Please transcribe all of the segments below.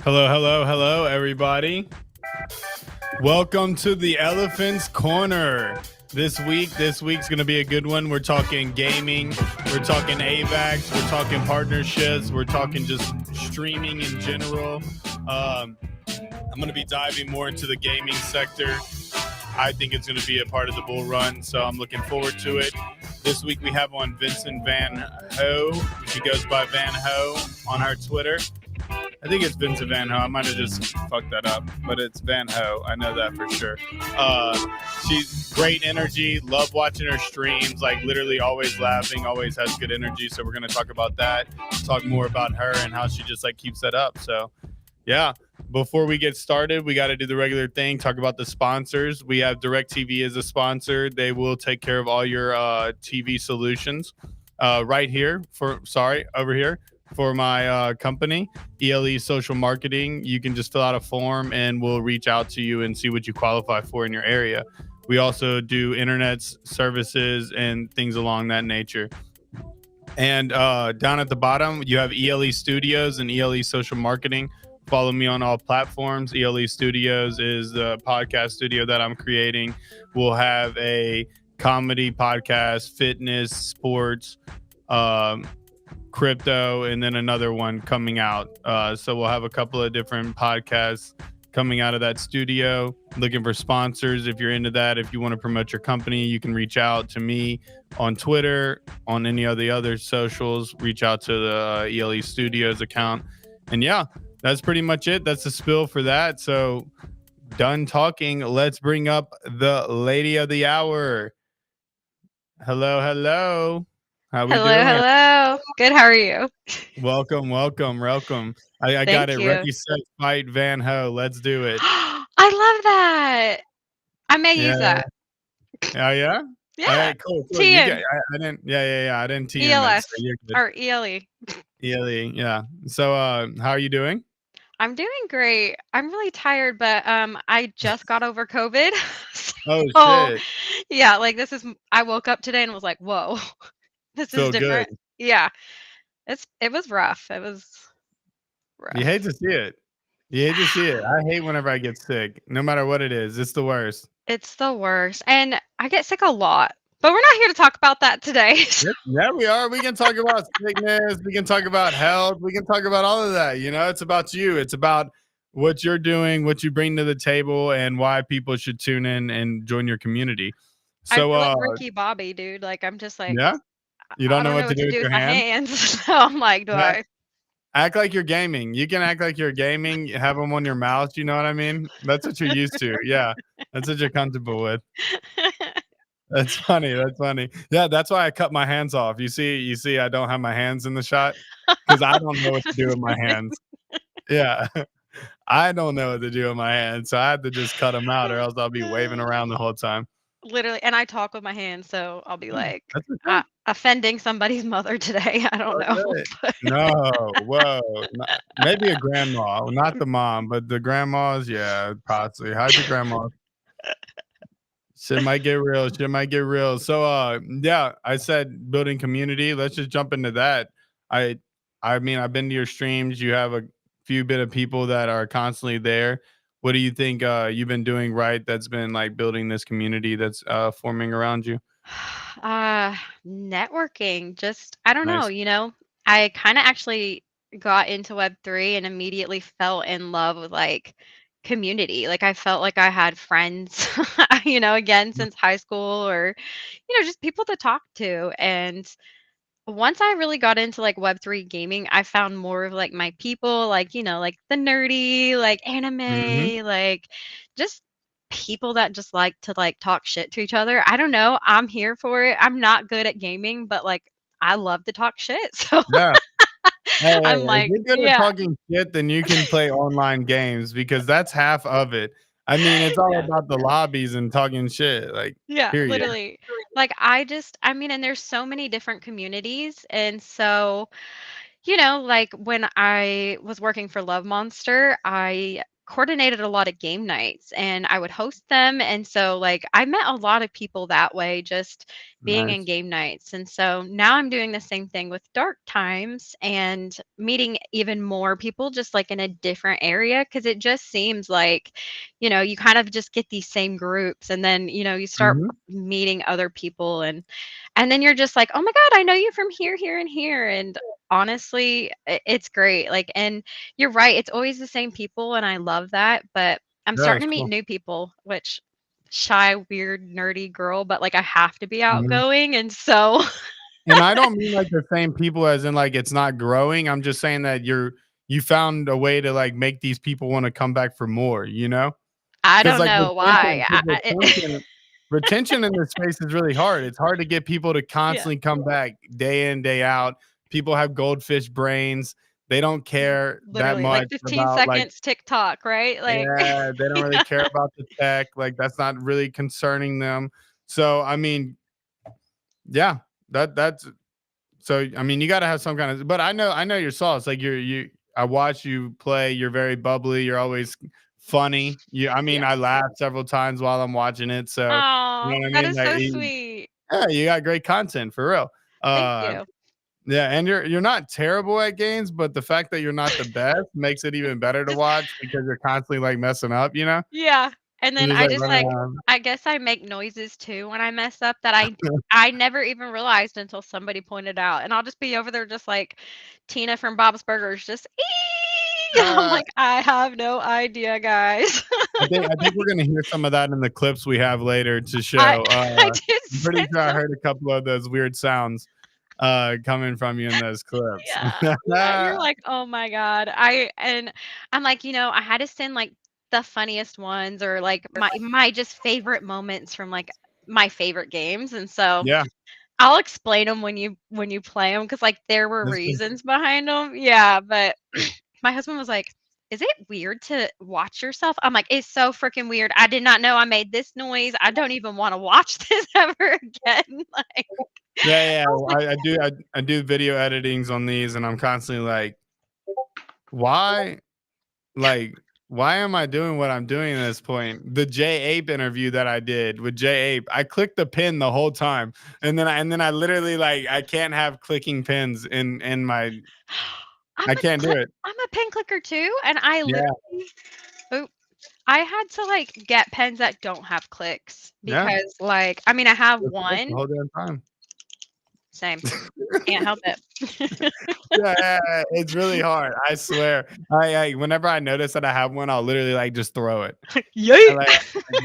Hello, hello, hello, everybody. Welcome to the Elephant's Corner. This week's gonna be a good one. We're talking gaming, we're talking AVAX, we're talking partnerships, we're talking just streaming in general. I'm gonna be diving more into the gaming sector. I think it's going to be a part of the bull run, so I'm looking forward to it. This week we have on Vincent VanHo. She goes by VanHo on her Twitter. I think it's Vincent VanHo. I might have just fucked that up, but it's VanHo. I know that for sure. She's great energy. Love watching her streams. Like literally always laughing. Always has good energy. So we're going to talk about that. Talk more about her and how she just like keeps that up. So yeah. Before we get started, we got to do the regular thing. Talk about the sponsors. We have DirecTV as a sponsor. They will take care of all your TV solutions right here. Over here for my company, ELE Social Marketing. You can just fill out a form and we'll reach out to you and see what you qualify for in your area. We also do internet services and things along that nature. And down at the bottom, you have ELE Studios and ELE Social Marketing. Follow me on all platforms. ELE Studios is the podcast studio that I'm creating. We'll have a comedy podcast, fitness, sports, crypto, and then another one coming out. So we'll have a couple of different podcasts coming out of that studio. Looking for sponsors. If you're into that, if you want to promote your company, you can reach out to me on Twitter, on any of the other socials. Reach out to the ELE Studios account. And yeah, that's pretty much it. That's the spill for that. So done talking. Let's bring up the lady of the hour. Hello, hello. How we Hello, doing? hello. Good, how are you? Welcome. I got Thank it. you. Ready, set, fight, VanHo. Let's do it. I love that. I may use Yeah. that. Oh yeah. All Yeah. right. Cool. You get. TM, I didn't. Yeah. I didn't TM it. So ELS, you're good. or ELE. ELE. Yeah. So how are you doing? I'm doing great. I'm really tired, but I just got over COVID. Oh So, shit. yeah, like I woke up today and was like, "Whoa, this is Feel good. different." Yeah. It was rough. It was You hate rough. to see it. You hate to see it. I hate whenever I get sick, no matter what it is. It's the worst. It's the worst. And I get sick a lot. But we're not here to talk about that today. Yeah, we are. We can talk about sickness. We can talk about health. We can talk about all of that. You know, it's about you. It's about what you're doing, what you bring to the table, and why people should tune in and join your community. I So, feel like Ricky Bobby, dude. Like I'm just like yeah, you I don't know don't know what to what do to with do with your my hands. hands. So I'm like, do Yeah, I? act like you're gaming. You can act like you're gaming. Have them on your mouth. You know what I mean? That's what you're used to. Yeah, that's what you're comfortable with. That's funny. That's funny. Yeah, that's why I cut my hands off. You see, I don't have my hands in the shot because I don't know what to do with my hands. Yeah, I don't know what to do with my hands, so I had to just cut them out, or else I'll be waving around the whole time. Literally, and I talk with my hands, so I'll be like That's okay. offending somebody's mother today. I don't know. Okay. No, whoa, maybe a grandma, not the mom, but the grandmas, yeah, possibly. Hide your grandma. Shit might get real. Shit might get real. So, yeah, I said building community. Let's just jump into that. I, I mean, I've been to your streams. You have a few bit of people that are constantly there. What do you think you've been doing right? That's been like building this community that's forming around you. Uh, Networking, just I don't know, Nice. you know. I kind of actually got into Web3 and immediately fell in love with like community. Like I felt like I had friends, again since high school or just people to talk to. And once I really got into like Web3 gaming, I found more of like my people, like, like the nerdy, like Mm-hmm. anime, like just people that just like to like talk shit to each other. I don't know. I'm here for it. I'm not good at gaming, but like I love to talk shit. So Yeah. Hey, I'm if like, you're good at yeah, talking shit, then you can play online games because that's half of it. I mean, it's all yeah, about the lobbies and talking shit, like, yeah, period. literally. Like I mean, and there's so many different communities. And so like when I was working for Love Monster, I coordinated a lot of game nights and I would host them. And so, like, I met a lot of people that way just being in Nice. game nights. And so now I'm doing the same thing with dark times and meeting even more people just like in a different area because it just seems like, you kind of just get these same groups and then, you start Hmm. meeting other people and then you're just like, "Oh my god, I know you from here, here, and here." And honestly, it's great. Like, and you're right, it's always the same people, and I love that, but I'm Yeah, starting that's to meet cool. new people, which shy, weird, nerdy girl, but, like, I have to be Mhm. outgoing, and so And I don't mean like the same people as in like it's not growing. I'm just saying that you found a way to like make these people want to come back for more, you know? I Because don't like know retention, why. 'cause It retention in this space is really hard. It's hard to get people to Yeah, constantly come back day in, day out. People have goldfish brains. They don't care that literally, like, much 15 about like seconds TikTok, right? Like yeah, they don't really care about the tech. Like that's not really concerning them. So I mean, yeah, that's so I mean, you got to have some kind of. But I know your sauce. Like you. I watch you play. You're very bubbly. You're always funny. I mean, Yeah. I laughed several times while I'm watching it. So you Aw, know what I that mean. is Like, so sweet. yeah, you got great content for real. Thank Uh, you. yeah, and you're not terrible at games, but the fact that you're not the best makes it even better to Just watch because you're constantly like messing up. You know, Yeah, and you're then just I like just, running like around. I guess I make noises too when I mess up that I never even realized until somebody pointed out, and I'll just be over there just like Tina from Bob's Burgers, just, "Ee!" I'm Uh, like, "I have no idea, guys." I think we're gonna hear some of that in the clips we have later to I show. I did I'm pretty say sure I so. heard a couple of those weird sounds coming from you in those clips. Yeah, yeah, you're like, "Oh my god." I'm like, I had to send, like, the funniest ones or, like, my just favorite moments from, like, my favorite games, and so Yeah, I'll explain them when you play them, because like, there were that's good. reasons behind them. Yeah, but my husband was like, "Is it weird to watch yourself?" I'm like, "It's so freaking weird. I did not know I made this noise. I don't even wanna watch this ever again." Like, Yeah, yeah. I was like, I do video editings on these, and I'm constantly like, why? Like, why am I doing what I'm doing at this point? The J Ape interview that I did with J Ape, I clicked the pin the whole time, and then I literally like I can't have clicking pins in my. I can't do it. I'm a pen clicker too, and I Yeah, literally oop, I had to, like, get pens that don't have clicks yeah. because, like, I mean, I have Just click the one. whole damn time. Same. Can't help it. Yeah, yeah, yeah, it's really hard. I swear. I whenever I notice that I have one, I'll literally like just throw it. I Yeet. like,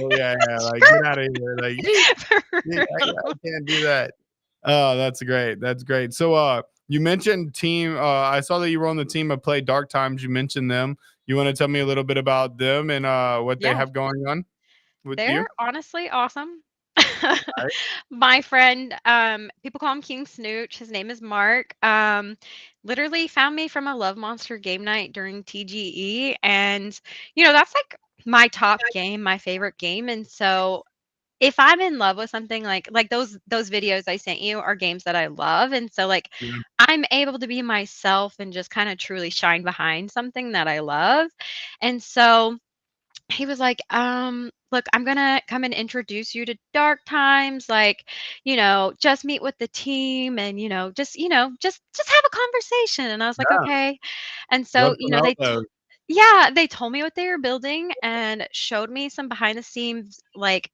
oh yeah, yeah, like get out of here, like yeet, For yeet, I real. can't do that. Oh, that's great. That's great. So, you mentioned team. I saw that you were on the team of Play Dark Times. You mentioned them. You want to tell me a little bit about them and what they Yeah, have going on with they're you? honestly awesome. All right. My friend, people call him King Snooch. His name is Mark. Literally found me from a Love Monster game night during TGE, and that's like my top game, my favorite game, and so if I'm in love with something like those videos I sent you are games that I love, and so, like, Yeah. I'm able to be myself and just kinda truly shine behind something that I love, and so he was like, look, I'm gonna come and introduce you to dark times, like, just meet with the team and, just have a conversation." And I was like, Yeah. "Okay." And so, Love some elbows. yeah, they told me what they were building and showed me some behind the scenes, like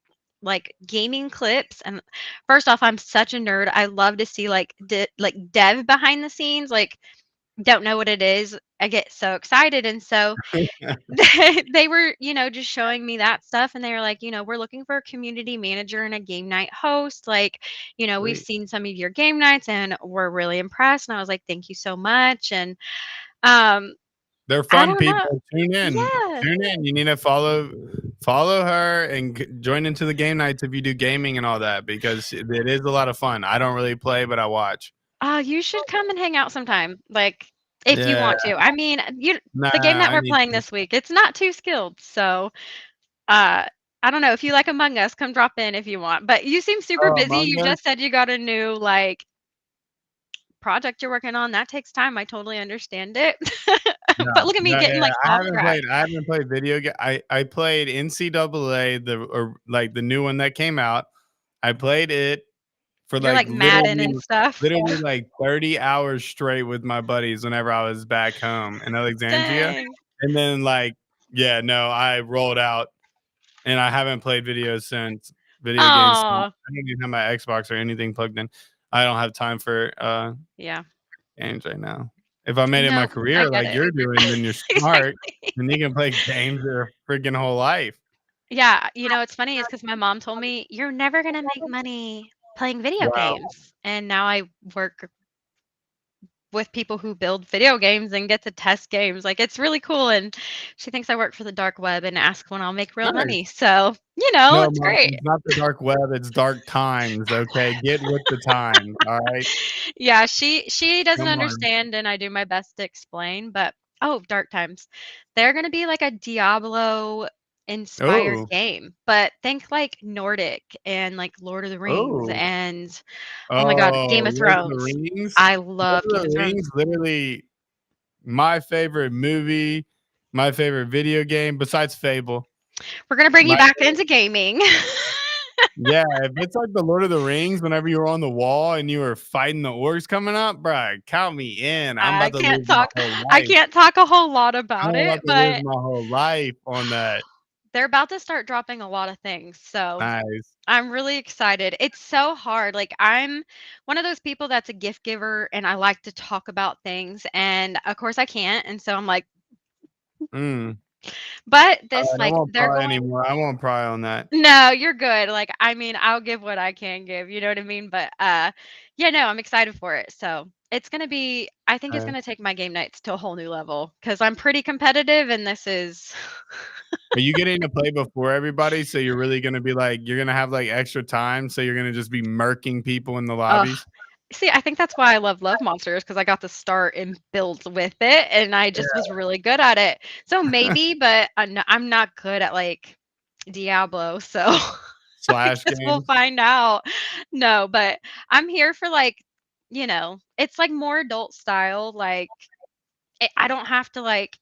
gaming clips. And first off, I'm such a nerd. I love to see like dev behind the scenes, like don't know what it is. I get so excited. And so they were, just showing me that stuff, and they were like, "We're looking for a community manager and a game night host. Like, we've Sweet. seen some of your game nights and we're really impressed." And I was like, "Thank you so much." And um, They're I fun don't know. people. Tune in. Yeah. Tune in. You need to follow her and join into the game nights if you do gaming and all that because it is a lot of fun. I don't really play, but I watch. You should come and hang out sometime, like, if you Yeah. want to. I mean, the game Nah, that I we're need playing to. this week, it's not too skilled. So, uh, I don't know. If you like Among Us, come drop in if you want. But you seem super Oh, busy. Among You Us? just said you got a new, like, project you're working on. That takes time. I totally understand it. No, But look at me no, getting, yeah, like, off track. I haven't played video ga I played NCAA, like, the new one that came out. I played it for, You're like, like Madden and stuff. literally, like, 30 hours straight with my buddies whenever I was back home in Alexandria, Dang. and then, like yeah, no, I rolled out, and I haven't played video games since. Oh, I don't even have my Xbox or anything plugged in. I don't have time for, yeah. games right now. If I made it my No, I career get like it. you're doing, then you're smart, Exactly. and you can play games your freaking whole life. Yeah, it's funny is because my mom told me, "You're never gonna make money playing video Wow. games." And now I work with people who build video games and get to test games. Like, it's really cool, and she thinks I work for the dark web and asks when I'll make real Nice. money. So, No, it's mom, great. it's not the dark web, it's dark times, okay? Get with the times, alright? Yeah, she doesn't Come on. understand, and I do my best to explain, but oh, dark times. They're gonna be like a Diablo inspired Oh, game, but think like Nordic and like Lord of the Rings oh, and oh my God, oh, Game of Lord of the Thrones. Rings? I Lord love of Game of the Thrones. Rings, literally my favorite movie, my favorite video game besides Fable. We're gonna bring you My back into gaming. Yeah, if it's like the Lord of the Rings, whenever you were on the wall and you were fighting the orcs coming up, bruh, count me in. I'm I about to can't lose my talk whole I life. can't talk a whole lot I'm about about it, to lose but my whole life on that. they're about to start dropping a lot of things. So Nice. I'm really excited. It's so hard. Like, I'm one of those people that's a gift giver and I like to talk about things. And of course, I can't. And so I'm like, Mm. but this, Alright, I like, won't they're pry going, anymore. I won't pry on that. no, you're good. Like, I mean, I'll give what I can give. You know what I mean? But yeah, no, I'm excited for it. So it's going to be, I think it's Alright. going to take my game nights to a whole new level because I'm pretty competitive and this is. Are you getting to play before everybody? So you're really gonna be like, you're gonna have like extra time. So you're gonna just be murking people in the Ugh. lobbies. See, I think that's why I love Monsters because I got to start and build with it, and I just Yeah. was really good at it. So maybe, but I'm not good at, like, Diablo, so I Slash guess we'll games. find out. No, but I'm here for, like, it's, like, more adult style, like, I don't have to, like,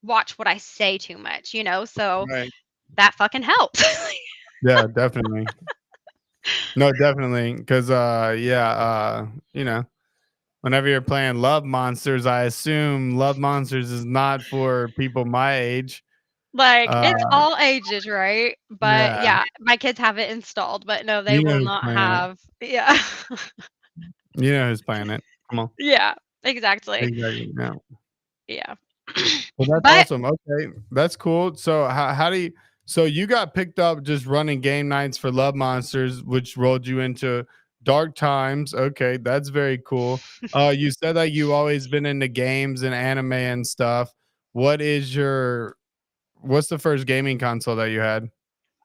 watch what I say too much, so Right. that fucking helps. Yeah, definitely. No, definitely. Cause yeah, you know, whenever you're playing Love Monsters, I assume Love Monsters is not for people my age. Like, Uh, it's all ages, right? But, yeah, yeah, my kids have it installed, but no, they you know will who's not playing it. have yeah. You know who's playing it. Come on. Yeah, exactly. Exactly. Yeah. Yeah. Well, that's But awesome. Okay, that's cool. So how do you? So you got picked up just running game nights for Love Monsters, which rolled you into Dark Times. Okay, that's very cool. You said that you always been into games and anime and stuff. What is your What's the first gaming console that you had?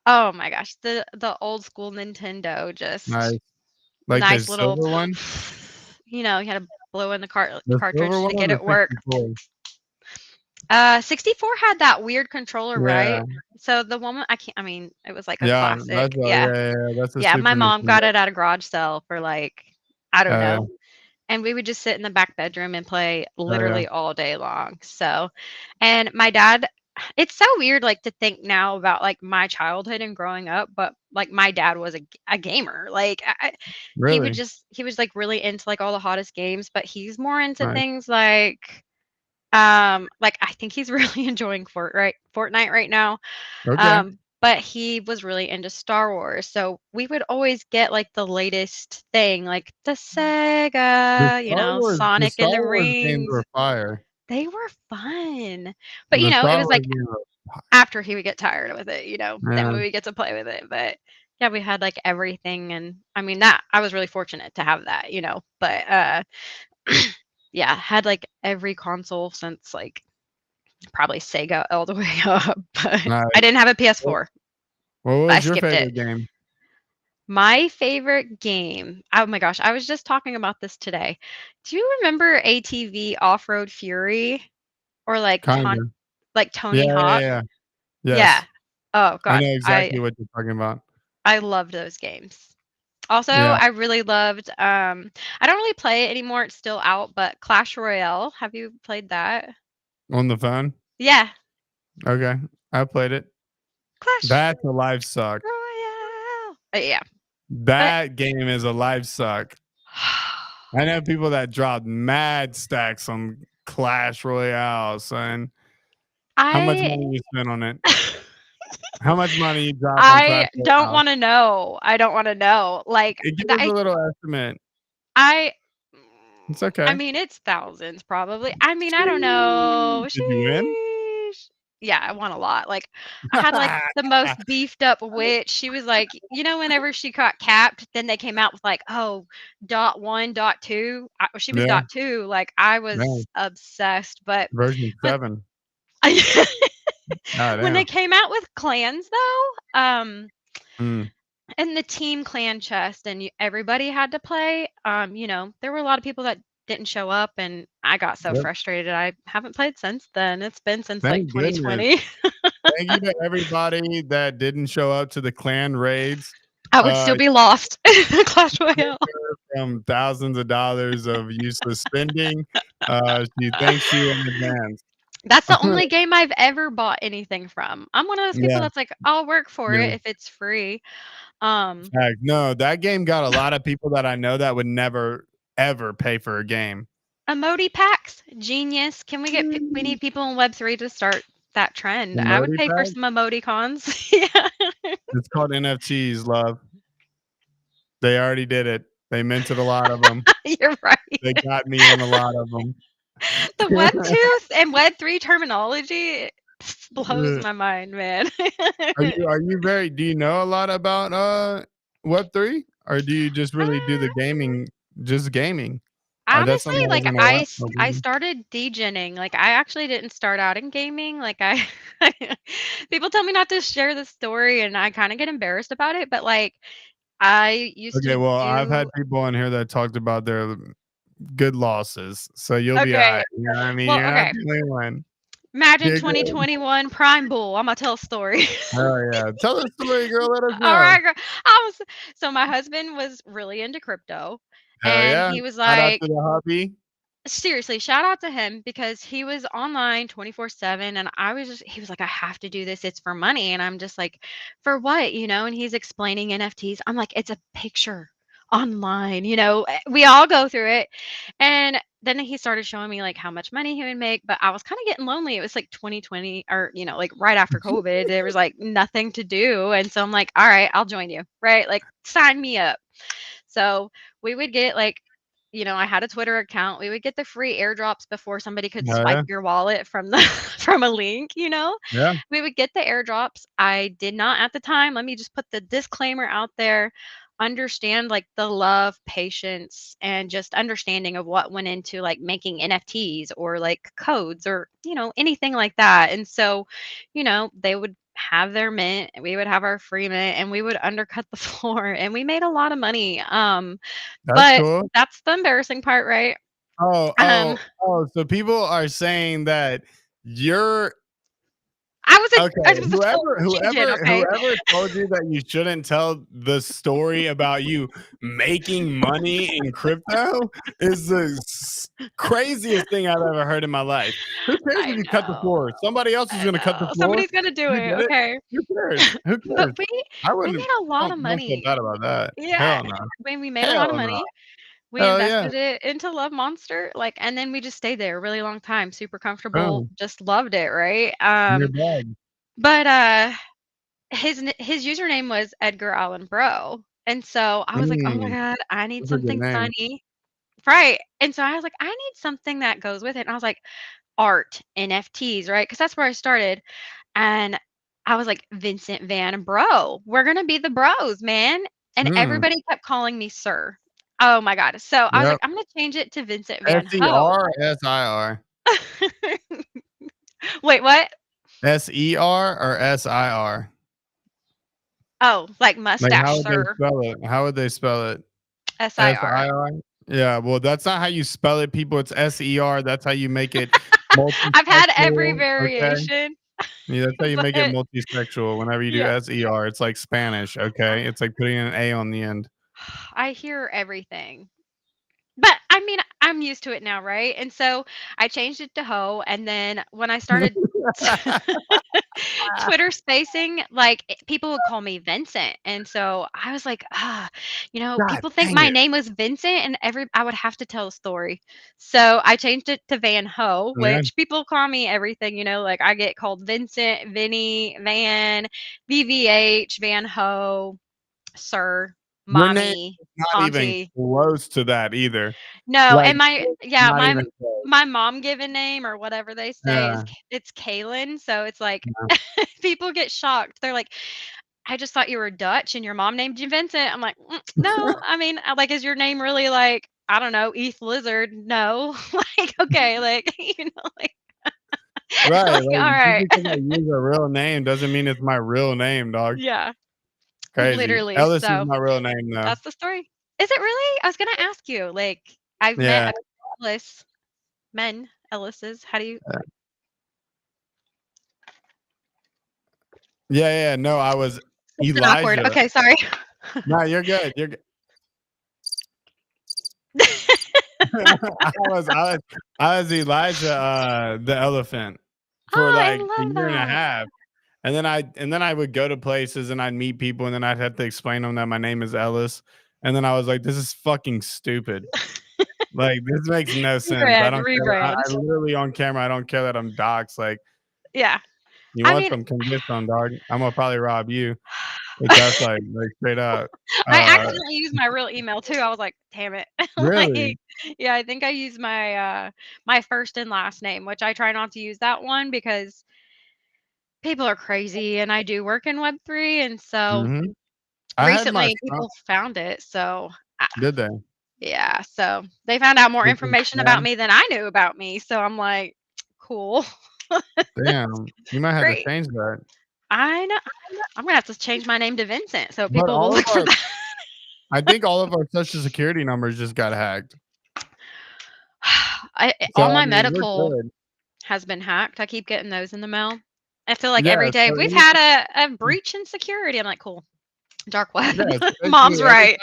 oh my gosh, the old school Nintendo, just Nice, like the nice little silver one, you had to blow in the the silver cartridge one, to or get the it work. 64? 64 had that weird controller, Yeah, right? So the one I can't I mean, it was like a yeah, classic. Yeah. that's a Yeah, my Super mom Nintendo. got it at a garage sale for, like, I don't Yeah, know. And we would just sit in the back bedroom and play oh yeah, literally all day long. So, and my dad, it's so weird, like, to think now about, like, my childhood and growing up, but, like, my dad was a gamer. Like, really he was, like, really into, like, all the hottest games, but he's more into nice. things like, I think he's really enjoying Fortnite right now. Okay. But he was really into Star Wars, so we would always get, like, the latest thing, like the Sega, The Sonic and Star the Wars games Rings. were fire. They were fun. But, The it Star was, Wars like, games were after he would get tired with it, then yeah, we would get to play with it, but, yeah, we had, like, everything, and, I mean, that I was really fortunate to have that, but, yeah, had, like, every console since, like, probably Sega all the way up, but I nice. didn't have a What PS4. what I was your skipped it. favorite game? My favorite game, oh my gosh, I was just talking about this today. Do you remember ATV Off-Road Fury or Kinda. like Yeah, Tony yeah, Hawk? yeah. Yeah. Yes. Oh I god, know exactly what you're talking about. I loved those games. Also, Yeah. I really loved, I don't really play it anymore, it's still out, but Clash Royale, have you played that? On the phone? Yeah. Okay. I played it. Clash That's a life suck. Royale. Yeah. But That game is a life suck. I know people that dropped mad stacks on Clash Royale, son. How much I money you spent on it? How much money you drop on Clash I don't Royale? wanna know. I don't wanna know. Like, Give the us a little estimate. I It's I okay. mean, it's thousands probably. I mean, I don't Sheesh. know. Did you win? Sheesh. Yeah, I won a lot. Like, I had, like, the most beefed up witch. She was like, whenever she got capped, then they came out with, like, "Oh, dot 1, dot 2." She was Yeah, dot 2. Like, I was man. obsessed, but Version when 7. God when they damn. came out with clans though, Mm, and the team clan chest and everybody had to play, there were a lot of people that didn't show up and I got so yep. frustrated. I haven't played since then. It's been since like Thank goodness. 2020. Thank you to everybody that didn't show up to the clan raids. I would Uh, still be lost in Clash Royale. from thousands of dollars of useless spending. She thanks you in advance. That's the only game I've ever bought anything from. I'm one of those people Yeah, that's like, I'll work for yeah. it if it's free. Um, Heck, no, that game got a lot of people that I know that would never ever pay for a game. Emoti packs, genius. Can we we Mm. need people in Web3 to start that trend. I would Emoji pay for pack? some emoticons. Yeah. It's called NFTs, love. They already did it. They minted a lot of them. You're right. They got me on a lot of them. The web 2 and web 3 terminology blows my mind, man. Are you very do you know a lot about Web3? Or do you just really do the gaming just gaming? Or that's Honestly, something I was like, gonna ask I about. started degening, like, I actually didn't start out in gaming, like, I people tell me not to share the story, and I kinda get embarrassed about it, but, like, I used Okay, to well, I've had do people on here that talked about their good losses, so you'll be okay, alright, you know what I mean? well, You're not okay. the only one. Imagine You're good. 2021 Prime Bull, Imma tell a story. Oh, yeah. Tell the story, girl, let us All know. right, girl. I was so my husband was really into crypto, Hell and yeah. he was Shout out to like, the hubby. seriously, shout out to him because he was online 24/7 and he was like, "I have to do this. It's for money." And I'm just like, "For what?" And he's explaining NFTs. I'm like, "It's a picture online, we all go through it." And then he started showing me like how much money he would make, but I was kind of getting lonely. It was like 2020 or, like right after COVID. There was like nothing to do. And so I'm like, "All right, I'll join you." Right? Like sign me up. So we would get like, I had a Twitter account. We would get the free airdrops before somebody could Oh, swipe yeah? your wallet from the from a link. Yeah, We would get the airdrops. I did not at the time, let me just put the disclaimer out there, understand like the love, patience, and just understanding of what went into like making NFTs or like codes or, anything like that. And so, they would have their mint, we would have our free mint, and we would undercut the floor and we made a lot of money. that's But cool. that's the embarrassing part, right? Oh, Um, oh, oh, so people are saying that you're I okay, was a total whoever genius, whoever okay? whoever told you that you shouldn't tell the story about you making money in crypto is the craziest thing I've ever heard in my life. Who cares if I you cut the know, floor? Somebody else is I gonna cut the know. floor. Somebody's gonna do You it, get it? okay? Who cares? Who But cares? I we wouldn't made a lot of don't feel money. bad about that. Yeah, Hell no. when we made a lot of Hell no. money, we Hell yeah. invested it into Love Monster, like, and then we just stayed there a really long time, super comfortable, Boom. just loved it, right? In your bag. But, his username was Edgar Allan Bro, and so I was like, "Oh my Mm, god, I need that's a good something name. funny." Right, and so I was like, "I need something that goes with it," and I was like, "Art, NFTs," right? Because that's where I started, and I was like, "Vincent Van Bro, we're gonna be the bros, man," and Mm, everybody kept calling me sir. Oh my god, so I was like, yep. "I'm gonna change it to Vincent Van Ho." SER or SIR? Wait, what? SER or SIR? Oh, like Like, how mustache, would they sir. spell it? How would they spell it? SIR. SIR? Yeah, well, that's not how you spell it, people. It's SER. That's how you make it I've had every multisexual, okay? variation, Yeah, that's how you make it but multisexual whenever you do yeah. SER. It's like Spanish, okay? It's like putting an A on the end. I hear everything. But I mean, I'm used to it now, right? And so I changed it to Ho, and then when I started Twitter spacing, like, people would call me Vincent, and so I was like, "Ah," God people think dang my it. name was Vincent, and I would have to tell a story. So I changed it to VanHo, Yeah. which people call me everything, like, I get called Vincent, Vinny, Van, VVH, VanHo, Sir, Your name Mommy, is not even Auntie. close to that either. No, Like, and not even close. my mom given name or whatever they say is Yeah. it's Kaylin, so it's like Yeah. people get shocked. They're like, "I just thought you were Dutch and your mom named you Vincent." I'm like, No, I mean, like, is your name really like, I don't know, East Lizard? No." Like, okay, like, like Right, like, like, all just right. because I use a real name doesn't mean it's my real name, dog. Yeah, Crazy. literally. Ellis is So my real name, though. that's the story. Is it really? I was gonna ask you. Like, I've met Yeah. a Ellis men, Ellis's. How do you Yeah, yeah, no, I was Something awkward. Elijah. Okay, sorry. No, you're good, you're good. I was Elijah, the elephant for, Oh, like, a I love year and a that. half, and then I would go to places, and I'd meet people, and then I'd have to explain to 'em that my name is Ellis, and then I was like, "This is fucking stupid." Like, this makes no sense. I Rebrand, don't care that I rebrand. literally on camera, I don't care that I'm doxxed, like, Yeah. "You I want mean, some? Come get some, dog. Imma probably rob you." Like, that's like straight up. I Uh, accidentally used my real email too. I was like, "Damn it." really? Like, yeah, I think I used my first and last name, which I try not to use that one because people are crazy and I do work in Web3, and so Mhm. I had my recently son people found it. So, did they? yeah, so they found out more Did they information about scam? me than I knew about me. So I'm like, "Cool." Damn, you might have to Great. change that. I know. I'm gonna have to change my name to Vincent so But people will all of look for our that. I think all of our Social Security numbers just got hacked. All So, I my mean, we're medical good. has been hacked. I keep getting those in the mail. I feel like every Yeah, day so we've any had a breach in security. I'm like, cool. Dark web. yeah, so Mom's basically right.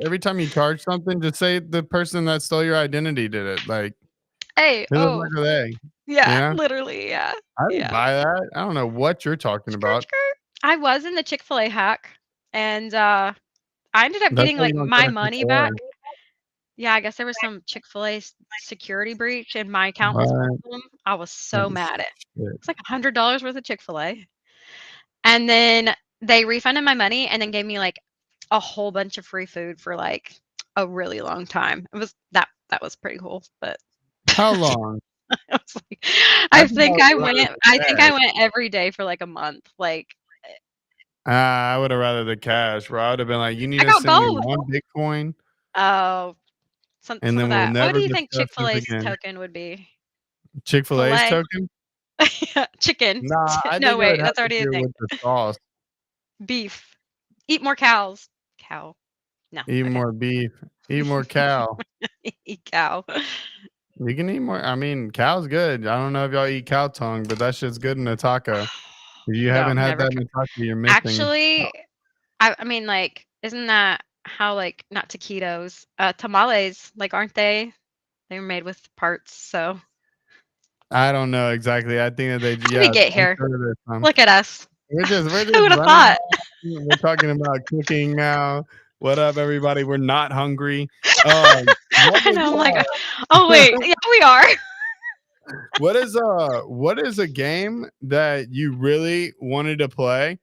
every time you charge something, just say the person that stole your identity did it, like, Hey, who the oh, fuck are they? You yeah, know? literally, yeah, I didn't yeah. buy that. I don't know what you're talking Skirt, about. skirt. I was in the Chick-fil-A hack, and I ended up That's getting why you like don't go my to money Chick-fil-A. back. Yeah, I guess there was some Chick-fil-A security breach and my account was one What? of them. I was Oh, so mad at shit. it's like $100 worth of Chick-fil-A. And then they refunded my money and then gave me like a whole bunch of free food for like a really long time. That was pretty cool, but How long? I was like, I think I would rather the I think I cash. went every day for like a month. Like I would have rather the cash, bro. I would have been like, "You need I to got send me both. 1 Bitcoin, Oh, and some of then we'll that. What do never you think discuss this Chick-fil-A's again." token would be? Chick-fil-A's Filet? token? Chicken. Nah, I No, think it would wait, have that's to already a do thing. with the sauce. Beef. Eat more cows. Cow. No, Eat okay. more beef, eat more cow. Eat cow. You can eat more I mean, cow's good. I don't know if y'all eat cow tongue, but that shit's good in a taco. If you No, haven't had never that tr in a taco, you're missing actually, I mean, like, isn't that how, like not taquitos, tamales, like, aren't they? They were made with parts, so I don't know exactly. I think that they how did we yeah, get I'm here? sure there's some. Look at us. We're just Who would have running thought? around. We're talking about cooking now. What up, everybody? We're not hungry. What I know, I'm like, was "Oh, wait, yeah, we are." what is a game that you really wanted to play,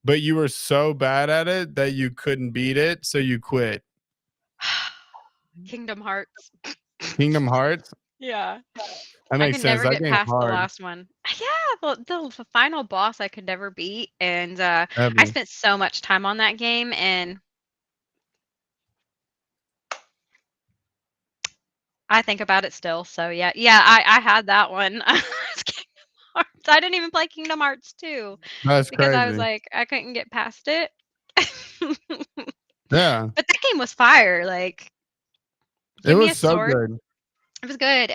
but you were so bad at it that you couldn't beat it, so you quit? Kingdom Hearts. Kingdom Hearts? Yeah. That I makes could sense. never That get game's past the hard. last one. Yeah, the final boss I could never beat, and, I Ever. spent so much time on that game, and I think about it still, so yeah. Yeah, I had that one. It's Kingdom Hearts. I didn't even play Kingdom Hearts 2 That's because I was crazy. like, I couldn't get past it. Yeah. But that game was fire, like, It give me was a so sword. good. It was good.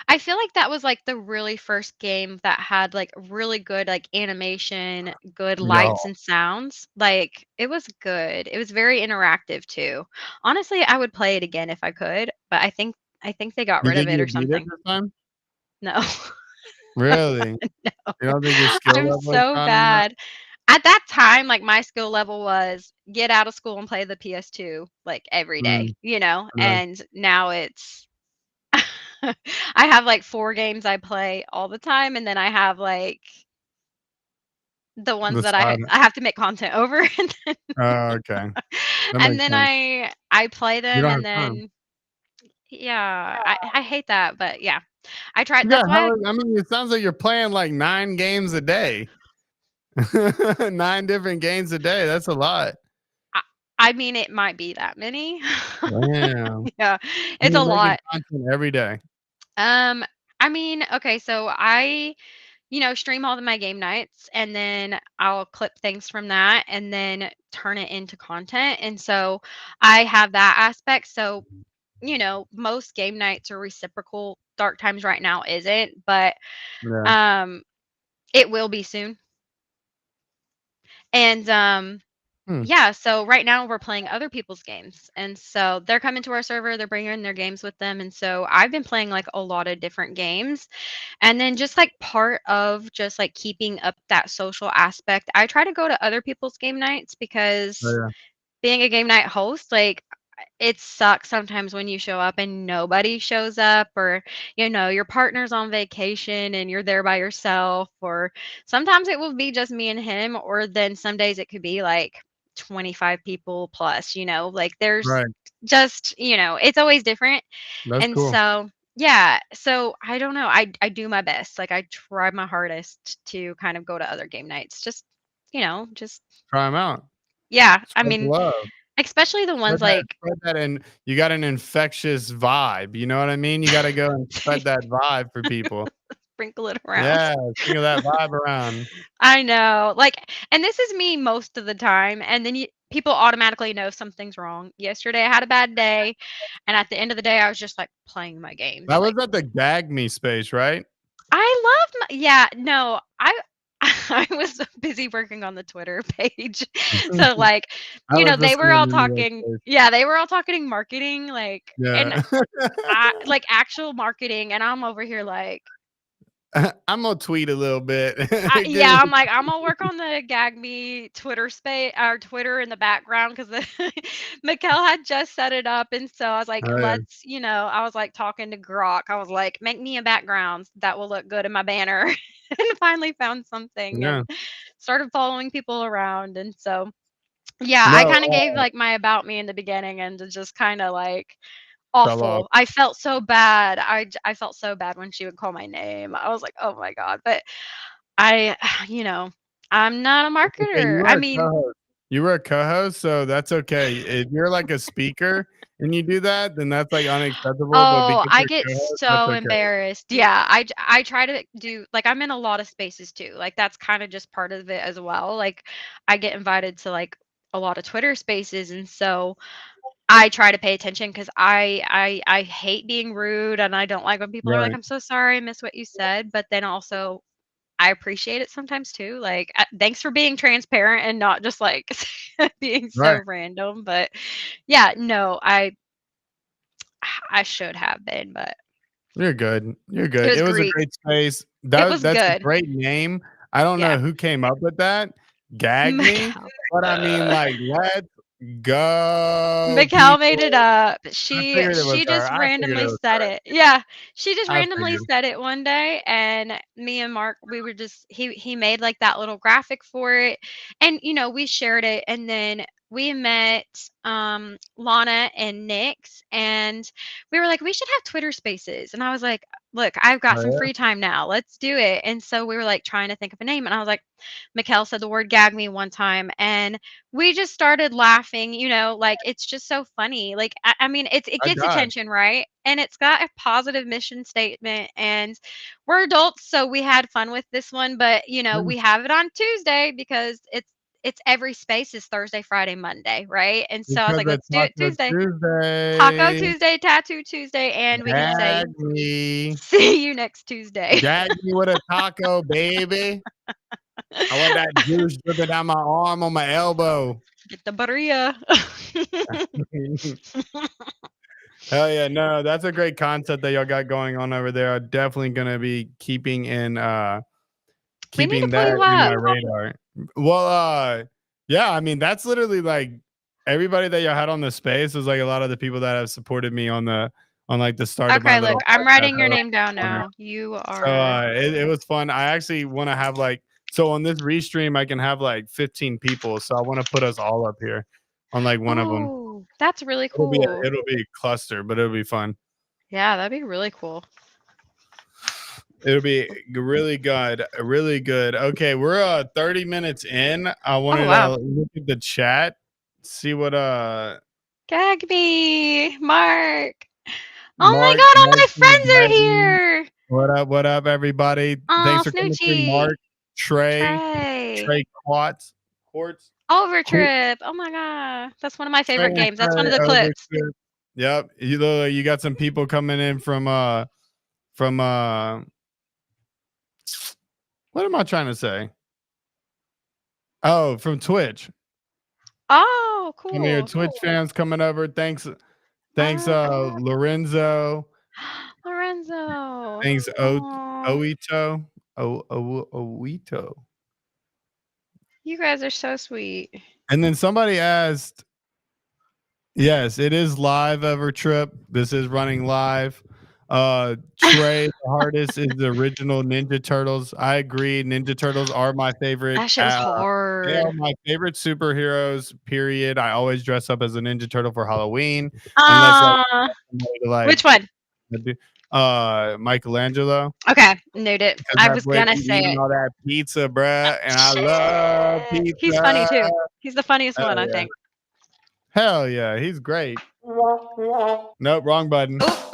I feel like that was, like, the really first game that had, like, really good, like, animation, good Yo. lights and sounds. Like, it was good. It was very interactive too. Honestly, I would play it again if I could, but I think I think they got You rid of think it you or beat it something. this time? No. Really? No. You don't think your skill I'm level is so strong enough? bad. At that time, like, my skill level was get out of school and play the PS2, like, every day, Mm, you know? I know. And now it's I have, like, 4 games I play all the time, and then I have, like, the ones The that side. I have to make content over, and then Oh, okay. That and makes then sense. I play You them, don't and have time. then yeah, I hate that, but yeah. I tried You got that's why hella I mean, it sounds like you're playing, like, 9 games a day. 9 different games a day, that's a lot. I I mean, it might be that many. Damn. Yeah, And it's you're a making lot. content every day. Um, I mean, okay, so stream all of my game nights and then I'll clip things from that and then turn it into content. And so I have that aspect. So, most game nights are reciprocal. Dark Times right now isn't, but Yeah. um it will be soon. And Hmm. yeah, so right now we're playing other people's games. And so they're coming to our server, they're bringing their games with them. And so I've been playing like a lot of different games. And then just like part of just like keeping up that social aspect, I try to go to other people's game nights Oh, because yeah. being a game night host, like it sucks sometimes when you show up and nobody shows up, or your partner's on vacation and you're there by yourself, or sometimes it will be just me and him, or then some days it could be like 25 people plus, like there's Right. just, it's always different. That's And cool. so yeah, so I don't know, I do my best, like I try my hardest to kind of go to other game nights, just Try 'em out. yeah, I Spread the mean, love. especially the ones like Spread that and you got an infectious vibe, you know what I mean? You gotta go and spread that vibe for people. sprinkle it around. Yeah, think of that vibe around. I know, like, and this is me most of the time, and then people automatically know something's wrong. Yesterday, I had a bad day, and at the end of the day, I was just like playing my games. That was Like, at the Gag Me space, right? I love, yeah, no, I. I was so busy working on the Twitter page. So like, I was they were listening all to you talking, guys. yeah, they were all talking marketing, like, and Yeah. I like actual marketing, and I'm over here like I'm gonna tweet a little bit. Give yeah, me I'm like, I'm gonna work on the Gag Me Twitter space or Twitter in the background because Mikkel had just set it up, and so I was like, oh, I was like talking to Grok. I was like, make me a background that will look good in my banner, and finally found something yeah. and started following people around, and so yeah, I No, kind of gave like my about me in the beginning, and it just kind of like fell off. awful. I felt so bad. I felt so bad when she would call my name. I was like, oh my god, but I you know, I'm not a It's okay, you marketer. I were a mean, co-host. You were a co-host, so that's okay. If you're like a speaker and you do that, then that's like unacceptable, but oh, because I you're get a co-host, that's so okay. embarrassed. Yeah, I try to do like I'm in a lot of spaces too. Like that's kind of just part of it as well. Like I get invited to like a lot of Twitter spaces, and so I try to pay attention because I hate being rude, and I don't like when people are like, Right, "I'm so sorry, I missed what you said," but then also I appreciate it sometimes too. Like, thanks for being transparent and not just like being right. so random. But yeah, no, I should have been, but You're good. You're it good. was It was a Greek. great space. It was That's a good. great name. I don't Yeah. know who came up with that. Gag me, Mikal. but I mean, like, let's go, Mikal made it people. up. I She figured it was she her. just I figured it randomly was said her. it. Yeah. She just I randomly figured. said it one day, and me and Mark, we were just he made like that little graphic for it, and we shared it, and then we met Lana and Nix, and we were like, we should have Twitter spaces. And I was like, look, I've got Oh, some yeah? free time now. Let's do it. And so we were like trying to think of a name, and I was like, Mikkel said the word gag me one time, and we just started laughing, like it's just so funny. Like I mean, it I gets died. attention, right? And it's got a positive mission statement, and we're adults, so we had fun with this one. But Yeah, we have it on Tuesday because it's every space is Thursday, Friday, Monday, right? And so I was because like, it's let's do it Taco Tuesday. Taco Tuesday. Tuesday, Tattoo Tuesday, and we can say, Gag me. see you next Tuesday. Gag me with a taco, baby. I want that juice dripping down my arm on my elbow. Get the burrilla. Hell yeah, no, that's a great concept that y'all got going on over there. I'm definitely gonna be We need to keeping pull that you in my up. radar. Well, yeah, I mean that's literally like everybody that y'all had on the space is like a lot of the people that have supported me on like the start of my Okay, look, little I'm podcast writing your name down corner. now. You So are. it was fun. I actually want to have like so on this restream I can have like 15 people. So I want to put us all up here on like one of them. Oh, that's really cool. It'll be a cluster, but it'll be fun. Yeah, that'd be really cool. It'll be really good, really good. Okay, we're 30 minutes in. I Oh wanted wow. to look at the chat, see what Gag me, Mark. Oh my Mark god, all Mark my is friends are writing. here. What up, everybody? Oh, Thanks for coming through, Snoochie. Mark, Trey, Trey. Trey Quartz, Quartz, Qu- Overtrip. Oh my god. That's one of my Trey favorite and games. That's one Trey of the over clips. to. Yep, you got some people coming in from what am I trying to say? Oh, from Twitch. Oh, Some of your cool. Twitch fans coming over. Thanks, Oh, Lorenzo. Lorenzo. Thanks, Oh, Oito. Oito. you guys are so sweet. And then somebody asked, yes, it is live Evertrip. This is running live. Trey, the hardest is the original Ninja Turtles. I agree. Ninja Turtles are my favorite. That shit was They are hard. my favorite superheroes, period. I always dress up as a Ninja Turtle for Halloween. Unless like Uh, somebody to, like which one? Michelangelo. Okay, knew it. Because I that's was where gonna you say eating it. all that pizza, bruh, and I love Shit. He's funny pizza. too. He's the funniest Hell one, I yeah. think. Hell yeah, he's great. Nope, wrong button. Oh.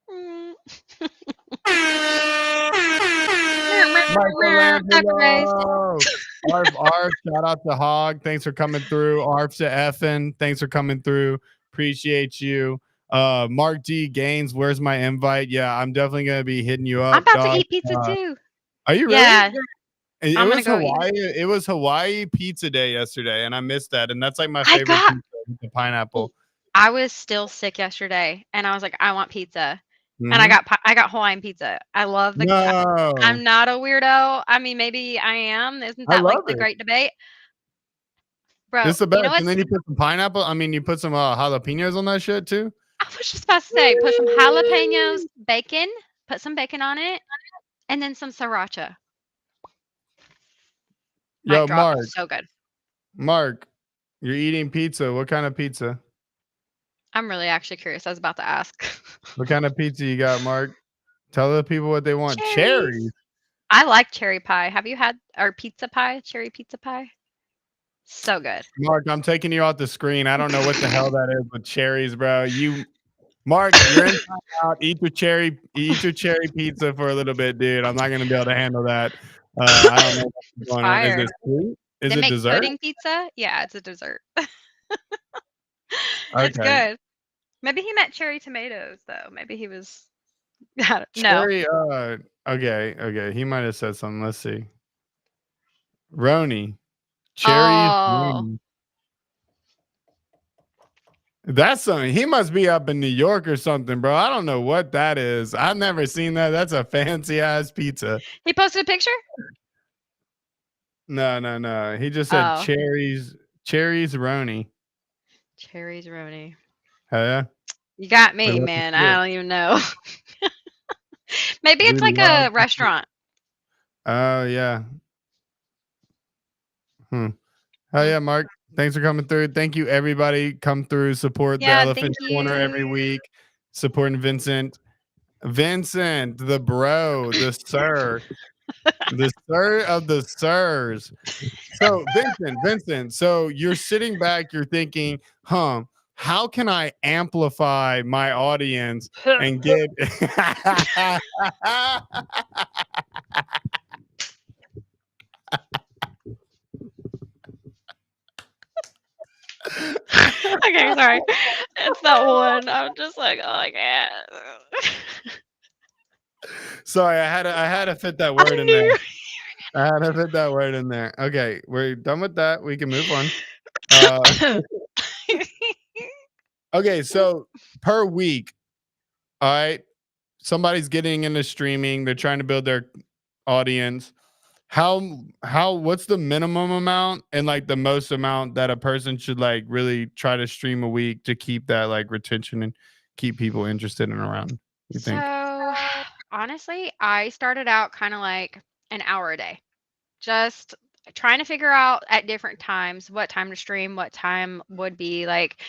Mm. Sacrifice. Michelangelo. Arf, shout out to Hog. Thanks for coming through. Arf to Effin. Thanks for coming through. Appreciate you. Mark D Gaines, where's my invite? Yeah, I'm definitely gonna be hitting you I'm up, about to dog. eat pizza too. Are you really? Yeah, It I'm gonna was go eat. Hawaii. It was Hawaii Pizza Day yesterday, and I missed that. And that's like my I favorite got. pizza with the pineapple. I was still sick yesterday, and I was like, I want pizza, and Hmm. I got Hawaiian pizza. I love the. No, I'm not a weirdo. I mean, maybe I am. Isn't I that like love the it. great debate, bro? It's the You know best. And what's? then you put some pineapple. I mean, you put some jalapenos on that shit too. I was just about to say, put some jalapenos, bacon, put some bacon on it, and then some sriracha. Mic Yo, drop. Mark, So good. Mark, you're eating pizza. What kind of pizza? I'm really actually curious. I was about to ask. What kind of pizza you got, Mark? Tell the people what they want. Cherries. Cherries. I like cherry pie. Have you had our pizza pie? Cherry pizza pie? So good. Mark, I'm taking you off the screen. I don't know what the hell that is with cherries, bro. Mark, you're in out. Eat your cherry pizza for a little bit, dude. I'm not gonna be able to handle that. I don't know what's It's going on. Is fire. it sweet? Is They it make dessert? pudding pizza? Yeah, it's a dessert. It's Okay. good. Maybe he meant cherry tomatoes, though. Maybe he was no. Cherry, okay. He might have said something. Let's see. Roni. Cherries Oh, Roni. That's something. He must be up in New York or something, bro. I don't know what that is. I've never seen that. That's a fancy ass pizza. he posted a picture? No. He just said Oh, cherries Roni. cherries Roni. Hell yeah. You got We me, love to man. see I it. don't even know. Maybe We it's like love a restaurant. Oh yeah. Hmm. Hell Mm. yeah, Mark. Thanks for coming through. Thank you, everybody. Come through, support the Yeah, thank Elephant Corner you. every week. Supporting Vincent. Vincent, the bro, the sir, the sir of the sirs. So, Vincent, so you're sitting back, you're thinking, how can I amplify my audience and get Okay, sorry. It's that one. I'm just like, oh, I can't. Sorry, I had to fit that I word in there. knew. I had to fit that word in there. Okay, we're done with that. We can move on. Uh, okay, so per week, all right, somebody's getting into streaming, they're trying to build their audience. How what's the minimum amount and like the most amount that a person should like really try to stream a week to keep that like retention and keep people interested and around, you think? So, honestly, I started out kinda like an hour a day. Just trying to figure out at different times what time to stream, what time would be like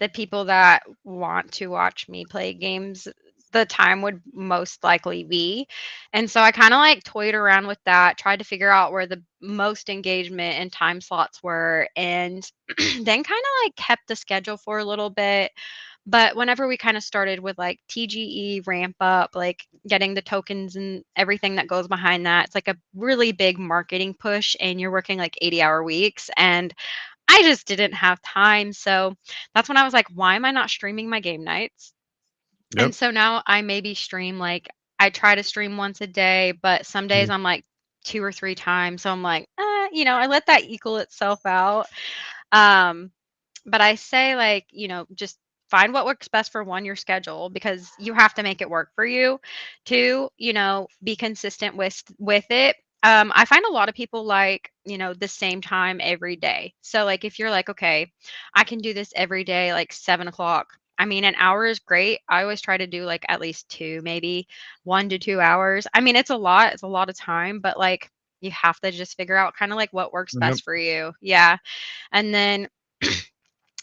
the people that want to watch me play games, the time would most likely be. And so I kind of like toyed around with that, tried to figure out where the most engagement and time slots were, and then kind of like kept the schedule for a little bit. But whenever we kinda started with, like, TGE ramp up, like, getting the tokens and everything that goes behind that, it's like a really big marketing push, and you're working, like, 80-hour weeks, and I just didn't have time, so that's when I was like, "Why am I not streaming my game nights?" And Yep. so now I maybe stream, like I try to stream once a day, but some days Mhm. I'm, like, 2 or 3 times, so I'm like, I let that equal itself out. Um but I say, like, just find what works best for one, your schedule, because you have to make it work for you. Two, be consistent with it. I find a lot of people like, the same time every day. So like if you're like, okay, I can do this every day, like 7 o'clock. I mean, an hour is great. I always try to do like at least two, maybe 1 to 2 hours. I mean, it's a lot of time, but like you have to just figure out kind of like what works Yep. best for you. Yeah. And then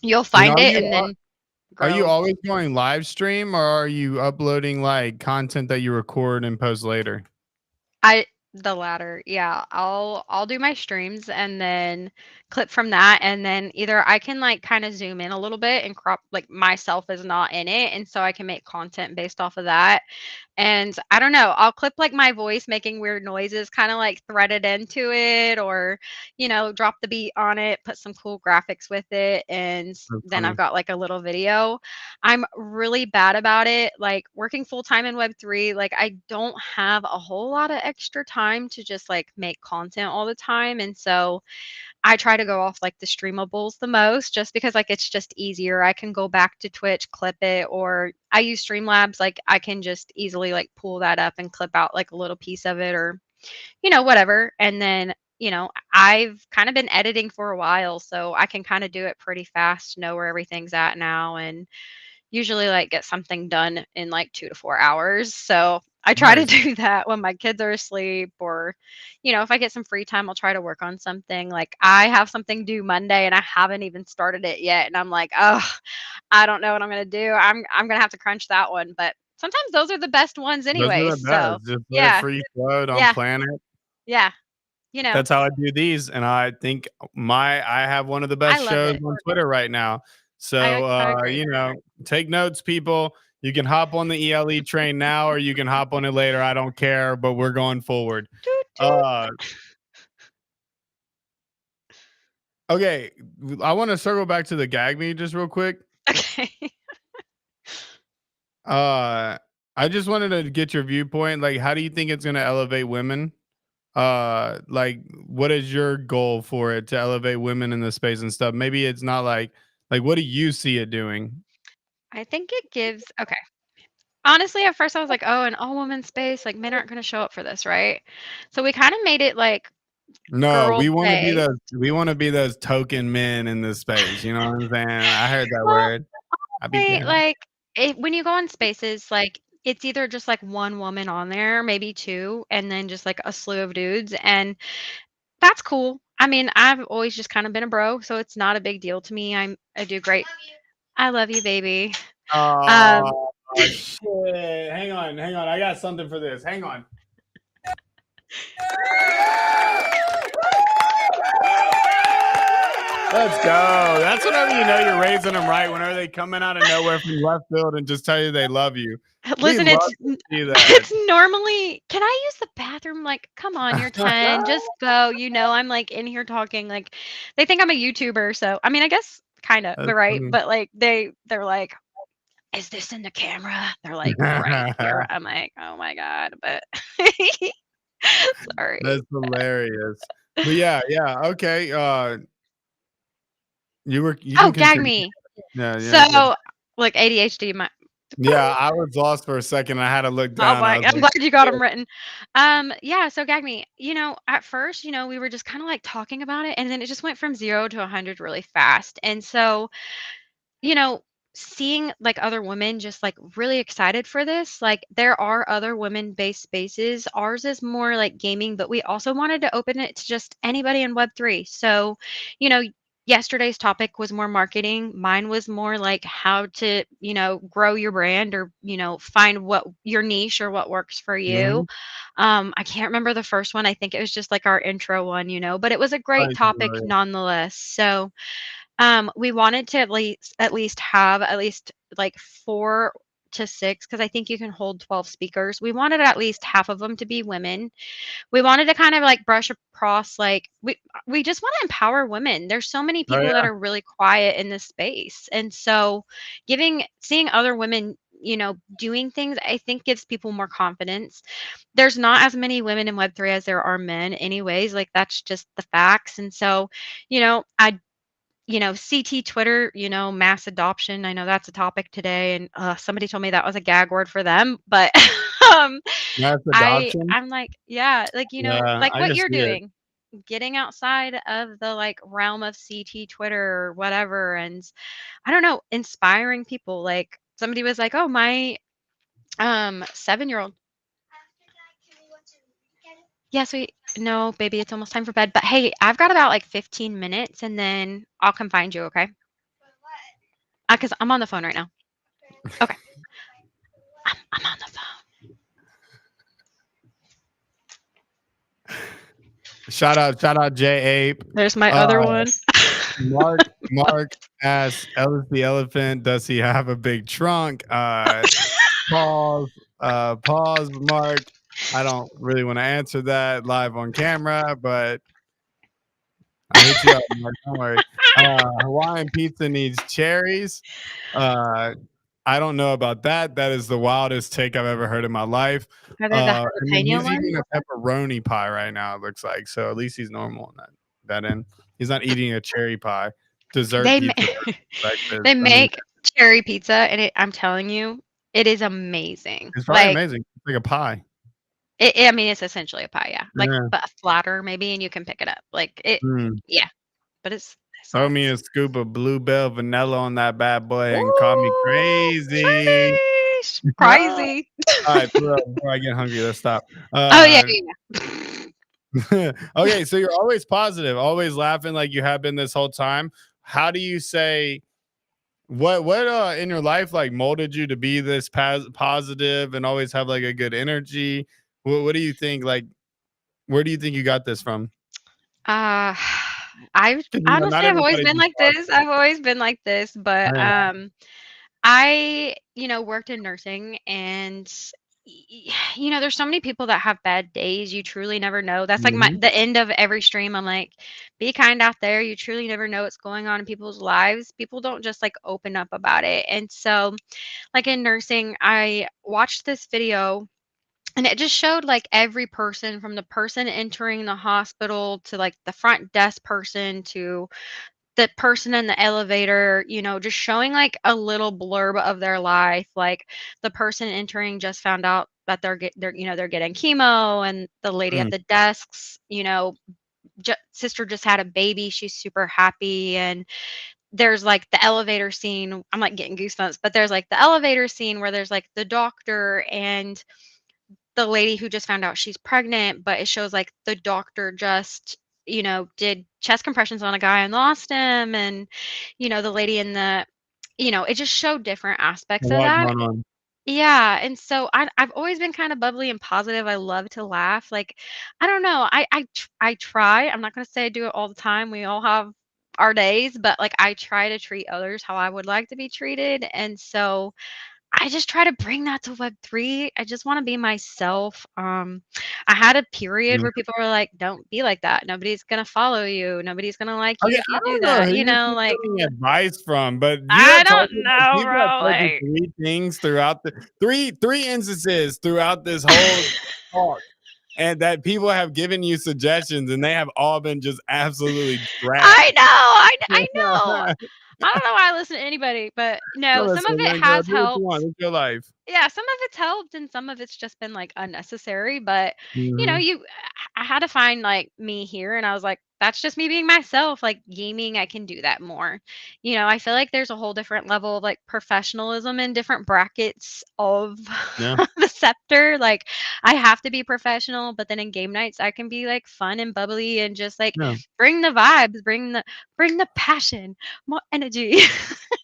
you'll You know, find it and then are you grow. always going live stream or are you uploading like content that you record and post later? I the latter, yeah. I'll do my streams and then clip from that, and then either I can, like, kinda zoom in a little bit and crop like, myself is not in it, and so I can make content based off of that. And I don't know, I'll clip like my voice making weird noises, kind of like thread it into it or, drop the beat on it, put some cool graphics with it. And That's then I've funny. got like a little video. I'm really bad about it. Like working full time in Web3, like I don't have a whole lot of extra time to just like make content all the time. And so I try to go off like the streamables the most just because like it's just easier. I can go back to Twitch, clip it, or I use Streamlabs. Like I can just easily like pull that up and clip out like a little piece of it or, whatever. And then, I've kind of been editing for a while, so I can kind of do it pretty fast, know where everything's at now. And usually like get something done in like 2 to 4 hours. So I try to Nice. do that when my kids are asleep or, if I get some free time, I'll try to work on something. Like I have something due Monday and I haven't even started it yet. And I'm like, oh, I don't know what I'm gonna do. I'm gonna have to crunch that one. But sometimes those are the best ones Those are the anyways. So best. Just let it yeah, free flow, don't yeah, plan it. yeah. You know, That's how I do these, and I think I have one of the I best love shows it. on Twitter right now. So, I agree. take notes, people. You can hop on the ELE train now, or you can hop on it later. I don't care, but we're going forward. Toot Uh, toot. okay, I want to circle back to the gag me just real quick. Okay. Uh, I just wanted to get your viewpoint. Like, how do you think it's going to elevate women? Like, what is your goal for it to elevate women in the space and stuff? Maybe it's not like what do you see it doing? I think it gives okay. Honestly, at first I was like, "Oh, an all-woman space, like, men aren't gonna show up for this, right?" So we kinda made it, like, No, girl based. we want to be those token men in this space. You know what I'm saying? I heard that Well, word. I be honestly, down. like, when you go on spaces, like, it's either just, like, 1 woman on there, maybe 2, and then just, like, a slew of dudes, and that's cool. I mean, I've always just kinda been a bro, so it's not a big deal to me. I do great. I love you, baby. Um Oh shit. Hang on. I got something for this. Hang on. Let's go. That's whenever you know you're raising them right. Whenever they coming out of nowhere from left field and just tell you they love you. We Listen, love it's to see that. it's normally, "Can I use the bathroom?" Like, "Come on, you're 10, just go." I'm, like, in here talking, like they think I'm a YouTuber, so I mean, I guess kinda, That's but right, funny. but, like, they're like, "Is this in the camera?" They're like, "Right here." I'm like, "Oh my god," but sorry. That's hilarious. But yeah, yeah, okay. You Oh, can gag continue. me. Yeah, yeah, So, good. like ADHD. My Yeah, I was lost for a second. I had to look I was down. I like, was I'm like, glad you got them written. Yeah, so Gag Me, at first, we were just kind of like talking about it, and then it just went from 0 to 100 really fast. And so, you know, seeing like other women just like really excited for this, like there are other women-based spaces. Ours is more like gaming, but we also wanted to open it to just anybody in Web3. So, you know, yesterday's topic was more marketing. Mine was more like how to, grow your brand or, find what your niche or what works for you. mhm, I can't remember the first one. I think it was just like our intro one, but it was a great probably topic right. nonetheless. So, we wanted to at least have at least like 4 to 6 because I think you can hold 12 speakers. We wanted at least half of them to be women. We wanted to kind of like brush across like we just want to empower women. There's so many Oh people that yeah, are really quiet in this space. And so seeing other women doing things, I think gives people more confidence. There's not as many women in Web3 as there are men anyways, like that's just the facts. And so, I CT Twitter, mass adoption. I know that's a topic today, and somebody told me that was a gag word for them, but um, mass adoption. I'm like, yeah, like Yeah, like I what can you're see it. doing, getting outside of the like realm of CT Twitter or whatever, and I don't know, inspiring people. Like somebody was like, oh, my 7-year-old. Yes, we no, baby, it's almost time for bed. But hey, I've got about like 15 minutes, and then I'll come find you, okay? Because I'm on the phone right now. Okay. I'm on the phone. Shout out J Ape. There's my Uh, other one. Mark asks Ellis the elephant, does he have a big trunk? Pause. Pause, Mark. I don't really want to answer that live on camera, but I'll hit you up, Mark. Don't worry. Hawaiian pizza needs cherries. Uh, I don't know about that. That is the wildest take I've ever heard in my life. Are there the And then jalapeno he's ones? eating a pepperoni pie right now. It looks like so. At least he's normal in that end. He's not eating a cherry pie, dessert They ma pizza for breakfast. they I mean, make cherry pizza, and I'm telling you, it is amazing. it's probably Like, amazing. It's like a pie. I mean, it's essentially a pie, yeah. Like, Yeah. but flatter maybe, and you can pick it up. Like, Mm. yeah, but it's Throw me nuts. a scoop of Bluebell vanilla on that bad boy and call me Ooh, crazy. sheesh, All crazy. right, before I get hungry, let's stop. Oh, yeah, yeah, yeah. Okay, so you're always positive, always laughing like you have been this whole time. How do you say what in your life like molded you to be this positive and always have like a good energy? What do you think? Like, where do you think you got this from? Uh, I've 'Cause, not honestly, I've always everybody's been just like this. positive. I've always been like this, but, Yeah. I, worked in nursing and there's so many people that have bad days. You truly never know. That's like Mhm. the end of every stream. I'm like, be kind out there. You truly never know what's going on in people's lives. People don't just like open up about it. And so, like in nursing, I watched this video and it just showed like every person from the person entering the hospital to like the front desk person to the person in the elevator, just showing like a little blurb of their life. Like the person entering just found out that they're getting chemo, and the lady at Mm. the desks, sister just had a baby. She's super happy, and there's like the elevator scene. I'm like getting goosebumps, but there's like the elevator scene where there's like the doctor and the lady who just found out she's pregnant, but it shows like the doctor just, did chest compressions on a guy and lost him. And, the lady in it just showed different A aspects of lot that. going on. Yeah. And so I've always been kind of bubbly and positive. I love to laugh. Like, I don't know. I try. I'm not going to say I do it all the time. We all have our days, but like I try to treat others how I would like to be treated. And so, I just try to bring that to Web3. I just wanna be myself. I had a period Mm. where people were like, "Don't be like that. Nobody's gonna follow you. Nobody's gonna like you Okay, if I you do don't know that," who you keep like, getting advice from, but you I have told don't me like know, people have bro, told you like three things throughout the three instances throughout this whole talk, and that people have given you suggestions, and they have all been just absolutely trash. I know, I know. I don't know why I listen to anybody, but no, Well, some of listen, it man, girl, has do what you want. helped. It's your life. Yeah, some of it's helped and some of it's just been like unnecessary, but Hmm. I had to find like me here and I was like that's just me being myself. Like gaming, I can do that more. I feel like there's a whole different level of like professionalism in different brackets of Yeah. the scepter. Like I have to be professional, but then in game nights I can be like fun and bubbly and just like Yeah. bring the vibes, bring the passion, more energy.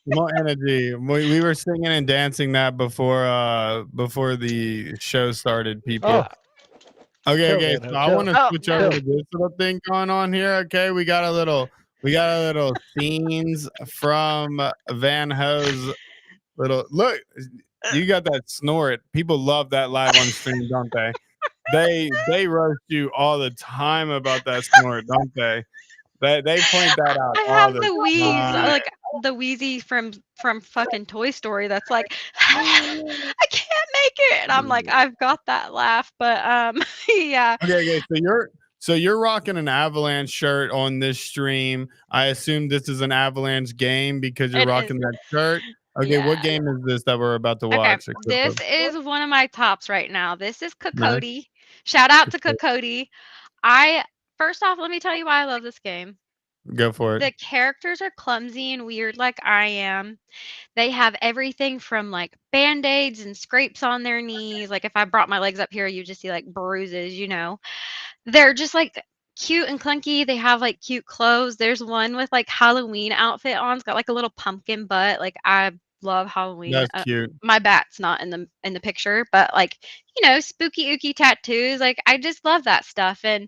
More energy. We were singing and dancing that before the show started, people. Oh, Okay, chill, okay. VanHo, So I chill, want to Oh switch over no. chill. to this little thing going on here. Okay, we got a little scenes from Van Ho's little look. You got that snort. People love that live on stream, don't they? They roast you all the time about that snort, don't they? They point that out I all have the the wheeze, time. like the wheezy from fucking Toy Story that's like, "I can't make it," and I'm like, "I've got that laugh," but, yeah, Okay, okay. So you're rocking an Avalanche shirt on this stream. I assume this is an Avalanche game because you're it is. rocking that shirt. Okay, what Yeah. game is this that we're about to Okay, watch? this is one of my tops right now. This is Nice. Cody. Shout out to Cody. I First off, let me tell you why I love this game. Go for it. The characters are clumsy and weird like I am. They have everything from, like, Band-Aids and scrapes on their knees, like, if I brought my legs up here, you just see, like, bruises. They're just, like, cute and clunky, they have, like, cute clothes. There's one with, like, Halloween outfit on, it's got, like, a little pumpkin butt, like, I love Halloween. That's cute. My bat's not in the picture, but, like, spooky ooky tattoos, like, I just love that stuff, and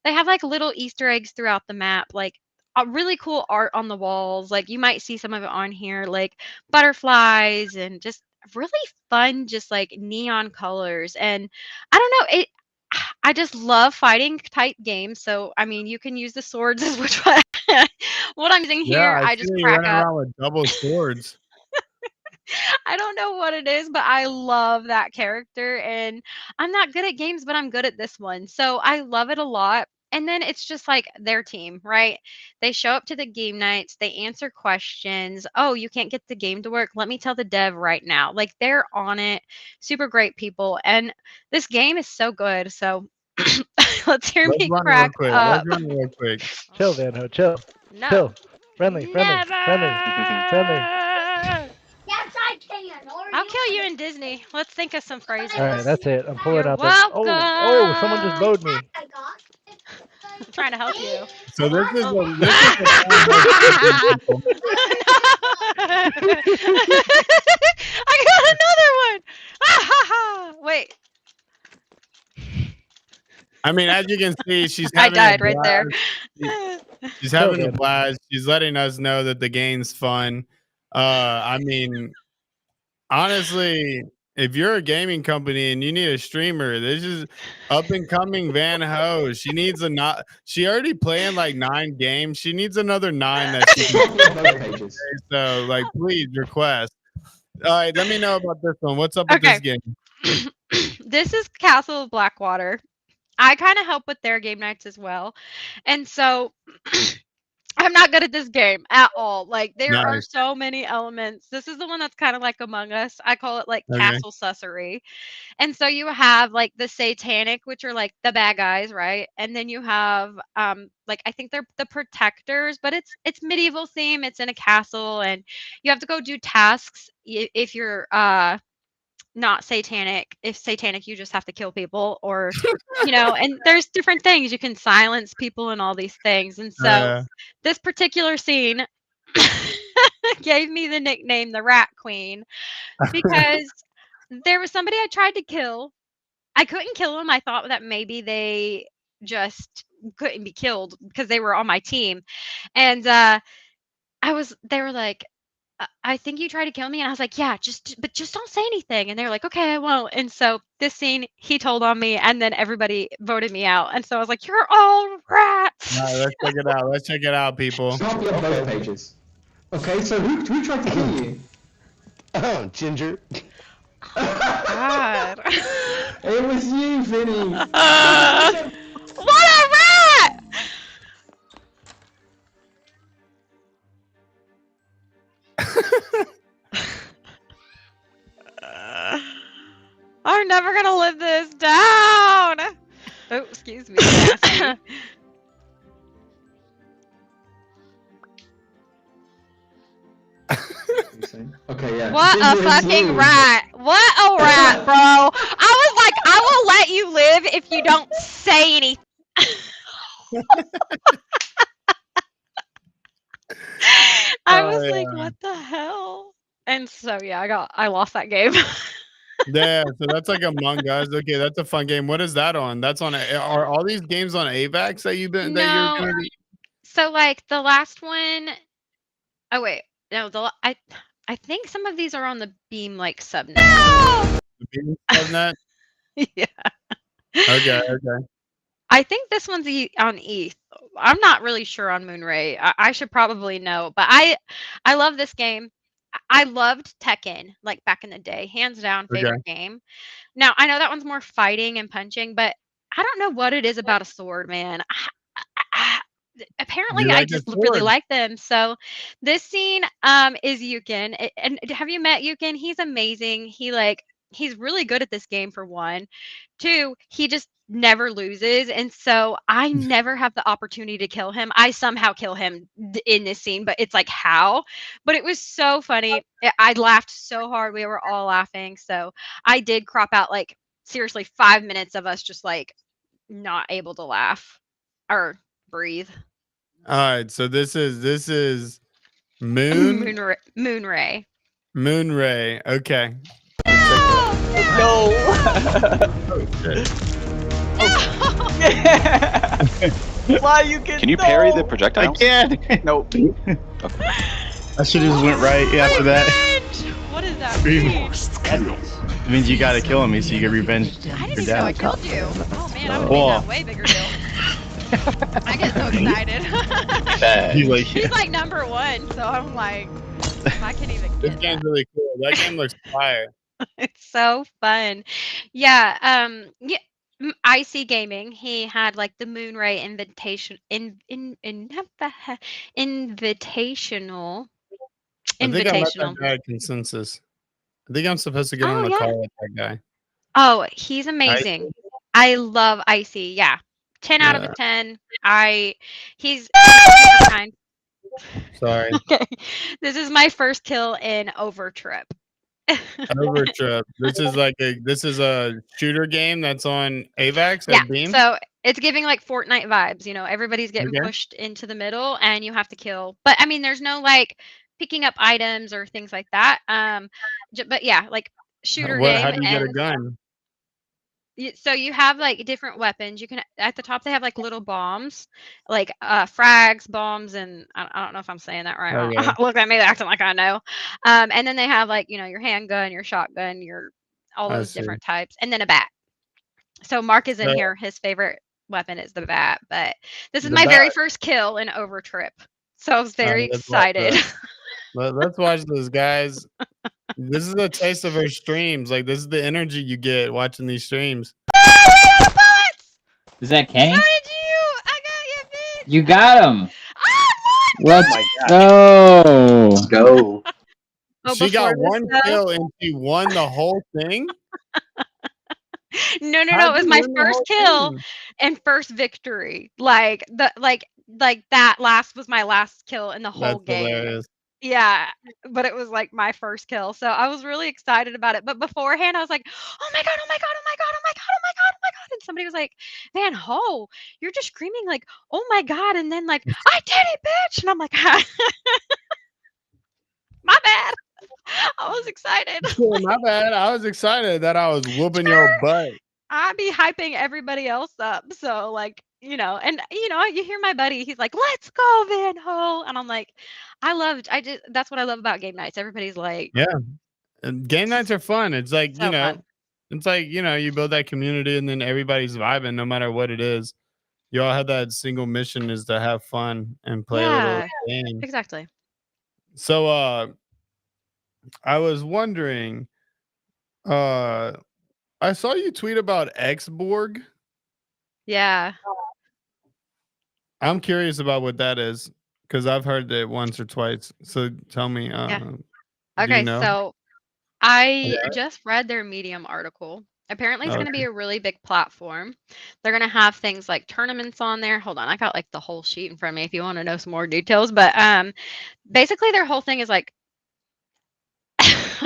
they have, like, little Easter eggs throughout the map, like, a really cool art on the walls, like, you might see some of it on here, like, butterflies and just really fun, just, like, neon colors, and I don't know, I just love fighting type games, so, I mean, you can use the swords as which one what I'm using Yeah, here, I I see just you crack running up. around with double swords. I don't know what it is, but I love that character, and I'm not good at games, but I'm good at this one, so I love it a lot, and then it's just like their team, right? They show up to the game nights, they answer questions, "Oh, you can't get the game to work? Let me tell the dev right now." Like, they're on it, super great people, and this game is so good, so let's hear Let's me run it real crack quick. Let's up. run it real quick. Chill, VanHo, chill, No. chill. Friendly, friendly, friendly, friendly. Never! I'll kill you in Disney. Let's think of some All right, phrases. that's it. I'm pulling You're out the. Oh, someone just welcome. bowed me. I'm trying to help you. So this is Oh. a this is a Van Ho stream, people. No. I got another one. Ah, ha, ha. Wait, I mean, as you can see, she's I having a died right there. blast. She- She's Chill, having a VanHo. blast. She's letting us know that the game's fun. I mean, honestly, if you're a gaming company and you need a streamer, this is up and coming Van Ho. She needs a not. She already playing like 9 games. She needs another 9 that she can. So, like, please request. All right, let me know about this one. What's up with this Okay. game? This is Castle of Blackwater. I kind of help with their game nights as well. And so I'm not good at this game at all. Like there are Nice. so many elements. This is the one that's kind of like Among Us. I call it like Okay. castle sussery. And so you have like the satanic, which are like the bad guys, right? And then you have like I think they're the protectors, but it's medieval theme. It's in a castle and you have to go do tasks if you're not satanic. If satanic, you just have to kill people or and there's different things. You can silence people and all these things. And so Uh, this particular scene gave me the nickname the Rat Queen because there was somebody I tried to kill. I couldn't kill them. I thought that maybe they just couldn't be killed because they were on my team. And they were like, I think you tried to kill me. And I was like, yeah, but just don't say anything. And they were like, okay, I won't. And so this scene, he told on me, and then everybody voted me out. And so I was like, you're all all right, rats. let's check it out. Let's check it out, people. Can't be on both pages. Okay, so who tried to kill you? Oh, Ginger. God. It was you, Vinny. What a rat! never gonna live this down. Oh, excuse me. Nasty. Okay, yeah. What a Ginger is fucking rude. rat. What a rat, bro. I was like, I will let you live if you don't say anything. I Oh, was like, yeah. what the hell? And so yeah, I lost that game. Yeah, so that's like Among Us. Okay, that's a fun game. What is that on? That's on. Are all these games on AVAX that you're No. gonna be? So like the last one, oh wait, no, I think some of these are on the Beam like subnet. No! Subnet? Yeah. Okay, okay. I think this one's on ETH. I'm not really sure on Moonray. I should probably know, but I love this game. I loved Tekken like back in the day, hands down Okay. favorite game. Now I know that one's more fighting and punching, but I don't know what it is about a sword, man. Apparently You I like the just really sword? like them. So this scene is Yukin. And have you met Yukin? He's amazing. He's really good at this game for one. Two, he just never loses. And so I never have the opportunity to kill him. I somehow kill him in this scene, but it's like how? But it was so funny. I laughed so hard. We were all laughing. So I did crop out like seriously 5 minutes of us just like not able to laugh or breathe. All right, so this is Moon Moonray. Moonray. Okay. No. Oh shit. Why you can? Can you parry the projectile? I can't. Nope. I should have just went right after that. Revenge! What does that mean? It means you gotta kill me so you get revenge. I didn't your even know I dad. killed you. Oh man, I would Whoa. have made that way bigger deal. I get so excited. He's like, He's like number one, so I'm like, I can't even This get game's that. really cool. That game looks fire. It's so fun. Yeah, yeah. IC Gaming, he had like the Moonray invitational. I think I met that Invitational. guy at Consensus. I think I'm supposed to get on Oh the yeah. call with that guy. Oh, he's amazing. I love Icy. Yeah. 10 out of Yeah. 10. He's super kind. Sorry. Okay. This is my first kill in Overtrip. Overtrip. This is a shooter game that's on AVAX Yeah. at Beam. So it's giving like Fortnite vibes. You know, everybody's getting Okay. pushed into the middle and you have to kill. But I mean, there's no like picking up items or things like that. But yeah, like shooter How game. do you get a And gun? so you have like different weapons. You can at the top they have like little bombs, like frags, bombs, and I don't know if I'm saying that right. Okay. Look at me acting like I know. And then they have like your handgun, your shotgun, your all I those see. different types, and then a bat. So Mark is in So- here. His favorite weapon is the bat. But this is The my very bat. first kill in Overtrip, so I was very let's watch excited. Let's watch this, guys. This is a taste of our streams. Like this is the energy you get watching these streams. Is that Kenny? So did you? I got you, bitch. You got him. Let's my go. Go. Oh, She got before one this, though? kill and she won the whole thing. No, How'd it was you my win the first whole kill thing? and first victory. Like that last was my last kill in the whole That's game. hilarious. Yeah, but it was like my first kill. So I was really excited about it. But beforehand I was like, "Oh my god, oh my god, oh my god, oh my god, oh my god, oh my god." And somebody was like, "VanHo, you're just screaming like, "Oh my god." And then like, "I did it, bitch." And I'm like, "My bad." I was excited. Yeah, my bad. I was excited that I was whooping your butt. I be hyping everybody else up. So like, and you hear my buddy, he's like, "Let's go, VanHo." And I'm like, that's what I love about game nights. Everybody's like, Yeah. And game nights are fun. It's like, so fun. it's like, you build that community and then everybody's vibing no matter what it is. You all have that single mission is to have fun and play a little game. Exactly. So I was wondering, I saw you tweet about Xborg. Yeah. I'm curious about what that is because I've heard it once or twice. So tell me, do Okay, you know? so I just read their Medium article Apparently, it's going to Okay. be a really big platform. They're going to have things like tournaments on there. Hold on, I got like the whole sheet in front of me if you want to know some more details. But basically, their whole thing is like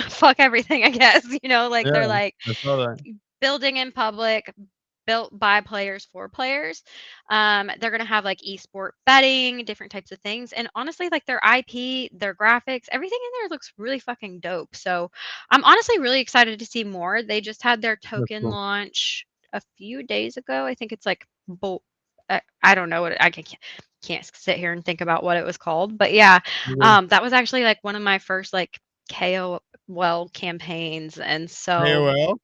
fuck everything, I guess. Like Yeah, they're like I saw that. building in public, built by players for players. They're gonna have like esport betting, different types of things, and honestly, like their IP, their graphics, everything in there looks really fucking dope. So I'm honestly really excited to see more. They just had their That's token cool. launch a few days ago. I think it's like I don't know what I can't sit here and think about what it was called, but yeah, Okay. that was actually like one of my first like KOL campaigns, and so KOL?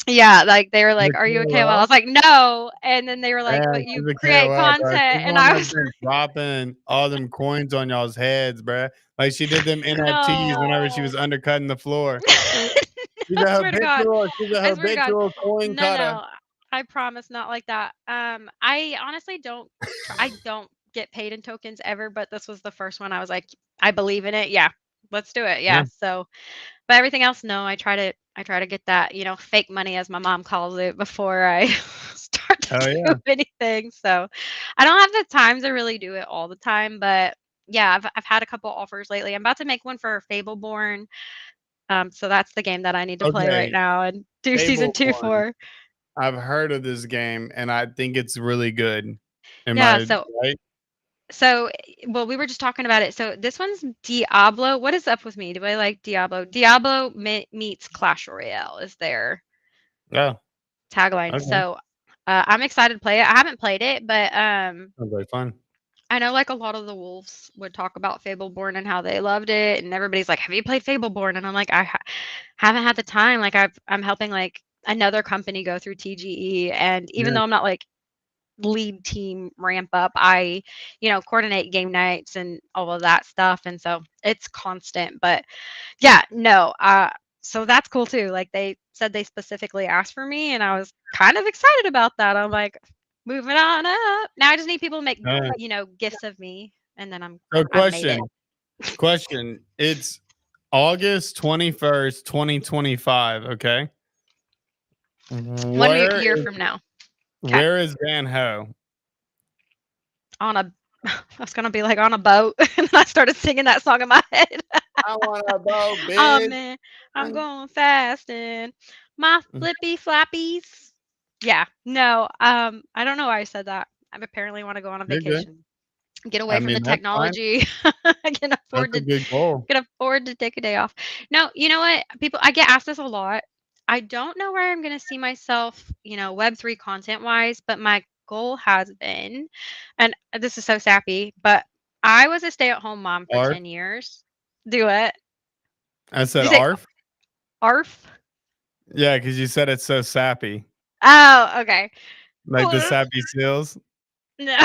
yeah, like, they were like, The "Are you a KOL?" I KOL? was like, "No," and then they were like, Man, "But she's you a create KOL, bro. content," She's the and one I that's was been dropping all them coins on y'all's heads, bruh. Like she did them NFTs whenever she No. was undercutting the floor. She's I a swear to God. I swear to God. habitual coin No, cutter. no, I promise not like that. I honestly I don't get paid in tokens ever, but this was the first one I was like, "I believe in it. Yeah, let's do it." Yeah. Yeah, so but everything else, no, I try to get that, fake money as my mom calls it before I start to Oh do yeah. anything. So I don't have the time to really do it all the time, but yeah, I've had a couple offers lately. I'm about to make one for Fableborn. So that's the game that I need to play right Okay. now and do season 2 Fableborn. for. I've heard of this game and I think it's really good. Am Yeah, I so right? well, we were just talking about it. So this one's Diablo. What is up with me? Do I like Diablo? Diablo meets Clash Royale is their Oh, tagline. okay. So I'm excited to play it. I haven't played it, but Sounds like fun. I know like a lot of the wolves would talk about Fableborn and how they loved it, and everybody's like, "Have you played Fableborn?" And I'm like, haven't had the time. Like I'm helping like another company go through TGE, and even Yeah. though I'm not like lead team ramp up, I coordinate game nights and all of that stuff, and so it's constant. But yeah, no, so that's cool too. Like they said they specifically asked for me and I was kind of excited about that. I'm like, moving on up. Now I just need people to make, Uh, gifts of me and then so I've made question. it. Question. It's August 21st, 2025, okay? 1 Where year is from now. Okay. where is VanHo? On a I was gonna be like on a boat and I started singing that song in my head. I want to go, Oh bitch. man, I'm going fast and my flippy flappies. Yeah, no, I don't know why I said that. I apparently want to go on a You're good. vacation. Get I away from the mean, that's fine. technology. I can That's afford a to good goal. take a day off. No, you know what? People, I get asked this a lot. I don't know where I'm going to see myself, Web3 content wise, but my goal has been, and this is so sappy, but I was a stay-at-home mom for ARF. 10 years. Do it. I Did said you say ARF. ARF? Yeah, because you said it's so sappy, Oh, okay. like the sappy seals. No,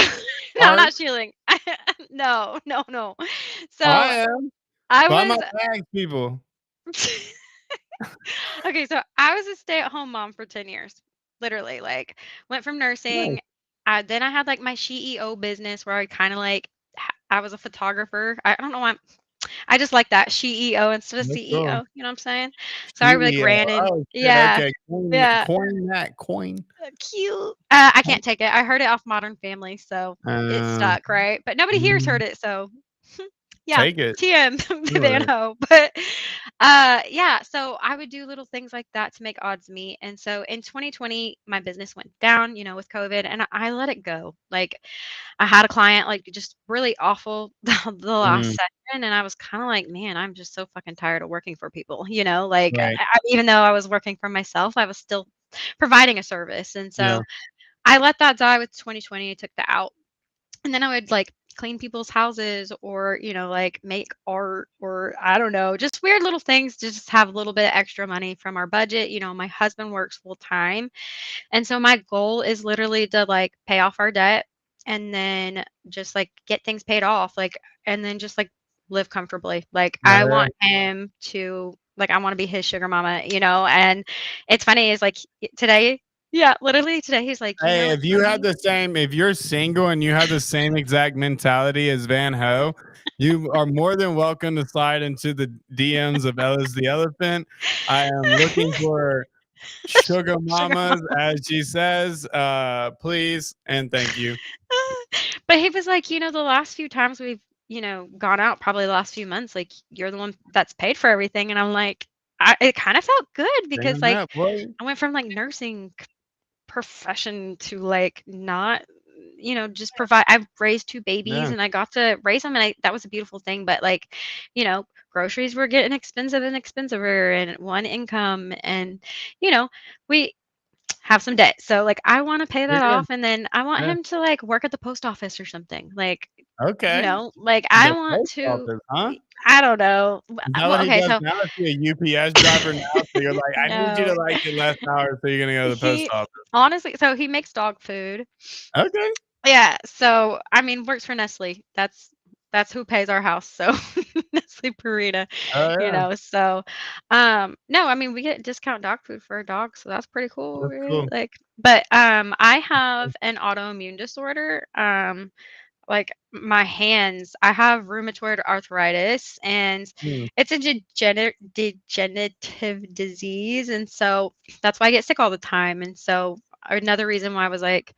no, ARF. not shielding. No, no, no. So I am. I Buy my was bags, people. okay, so I was a stay-at-home mom for 10 years. Literally, like went from Nice. nursing. Then I had like my CEO business where I kind of like I was a photographer. I don't know why I just like that CEO instead of Let's CEO. go. You know what I'm saying? So I like CEO. ran in. Oh shit. Yeah, Okay. yeah, Coin that coin. cute. I can't take it. I heard it off Modern Family, so it Uh, stuck, right? But nobody here's heard it, so yeah, take it. TM Anyway. VanHo. But yeah, so I would do little things like that to make odds meet. And so in 2020, my business went down, with COVID, and I let it go. Like I had a client like just really awful the last Mhm. session, and I was kind of like, man, I'm just so fucking tired of working for people, like Right. even though I was working for myself, I was still providing a service. And Yeah. so I let that die with 2020. I took that out. And then I would like clean people's houses or, like make art or I don't know, just weird little things to just have a little bit of extra money from our budget. My husband works full time. And so my goal is literally to like pay off our debt and then just like get things paid off, like, and then just like live comfortably. Like Oh, I yeah. want him to, like, I want to be his sugar mama, and it's funny is like today, yeah, literally today he's like, Hey, it's if you have funny. the same, if you're single and you have the same exact mentality as VanHo, you are more than welcome to slide into the DMs of Ellis the Elephant. I am looking for Sugar Sugar mamas, as she says, please and thank you. But he was like, the last few times we've, gone out, probably the last few months, like you're the one that's paid for everything. And I'm like, it kind of felt good because Damn like that, boy. I went from like nursing profession to like not, just provide. I've raised two babies Yeah. and I got to raise them, and that was a beautiful thing. But like, groceries were getting expensive and expensiver, and one income, and we have some debt. So like I want to pay You're that good. off, and then I want Yeah. him to like work at the post office or something. Like, Okay. like I The want post to. office, huh? I don't know. Is that what Well, he okay, does so now? Is he a UPS driver now? So you're like, I need you to no, like get less hours, so you're gonna go to the post he office. honestly. So he makes dog food. Okay. Yeah. So I mean, works for Nestle. That's who pays our house. So Nestle Purina, Oh yeah. So no, I mean we get discount dog food for a dog, so that's pretty cool, That's right? cool. Like, but I have an autoimmune disorder. Like my hands, I have rheumatoid arthritis, and Hmm. it's a degenerative disease, and so that's why I get sick all the time. And so another reason why I was like,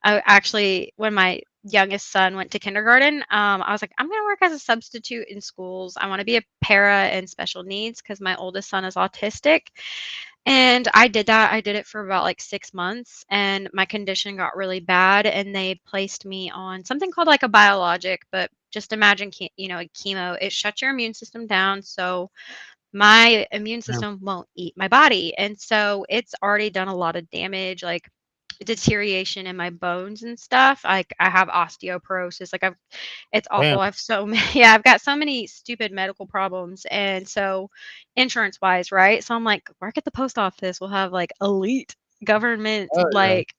I actually, when my youngest son went to kindergarten, I was like, I'm going to work as a substitute in schools. I want to be a para and special needs because my oldest son is autistic. And I did that. I did it for about like 6 months, and my condition got really bad. And they placed me on something called like a biologic, but just imagine, a chemo. It shuts your immune system down. So my immune Yeah. system won't eat my body. And so it's already done a lot of damage, like deterioration in my bones and stuff. Like I have osteoporosis. Like it's Damn. awful. I've so many, yeah, I've got so many stupid medical problems. And so insurance wise, right? So I'm like, work at the post office. We'll have like elite government, Oh yeah. like,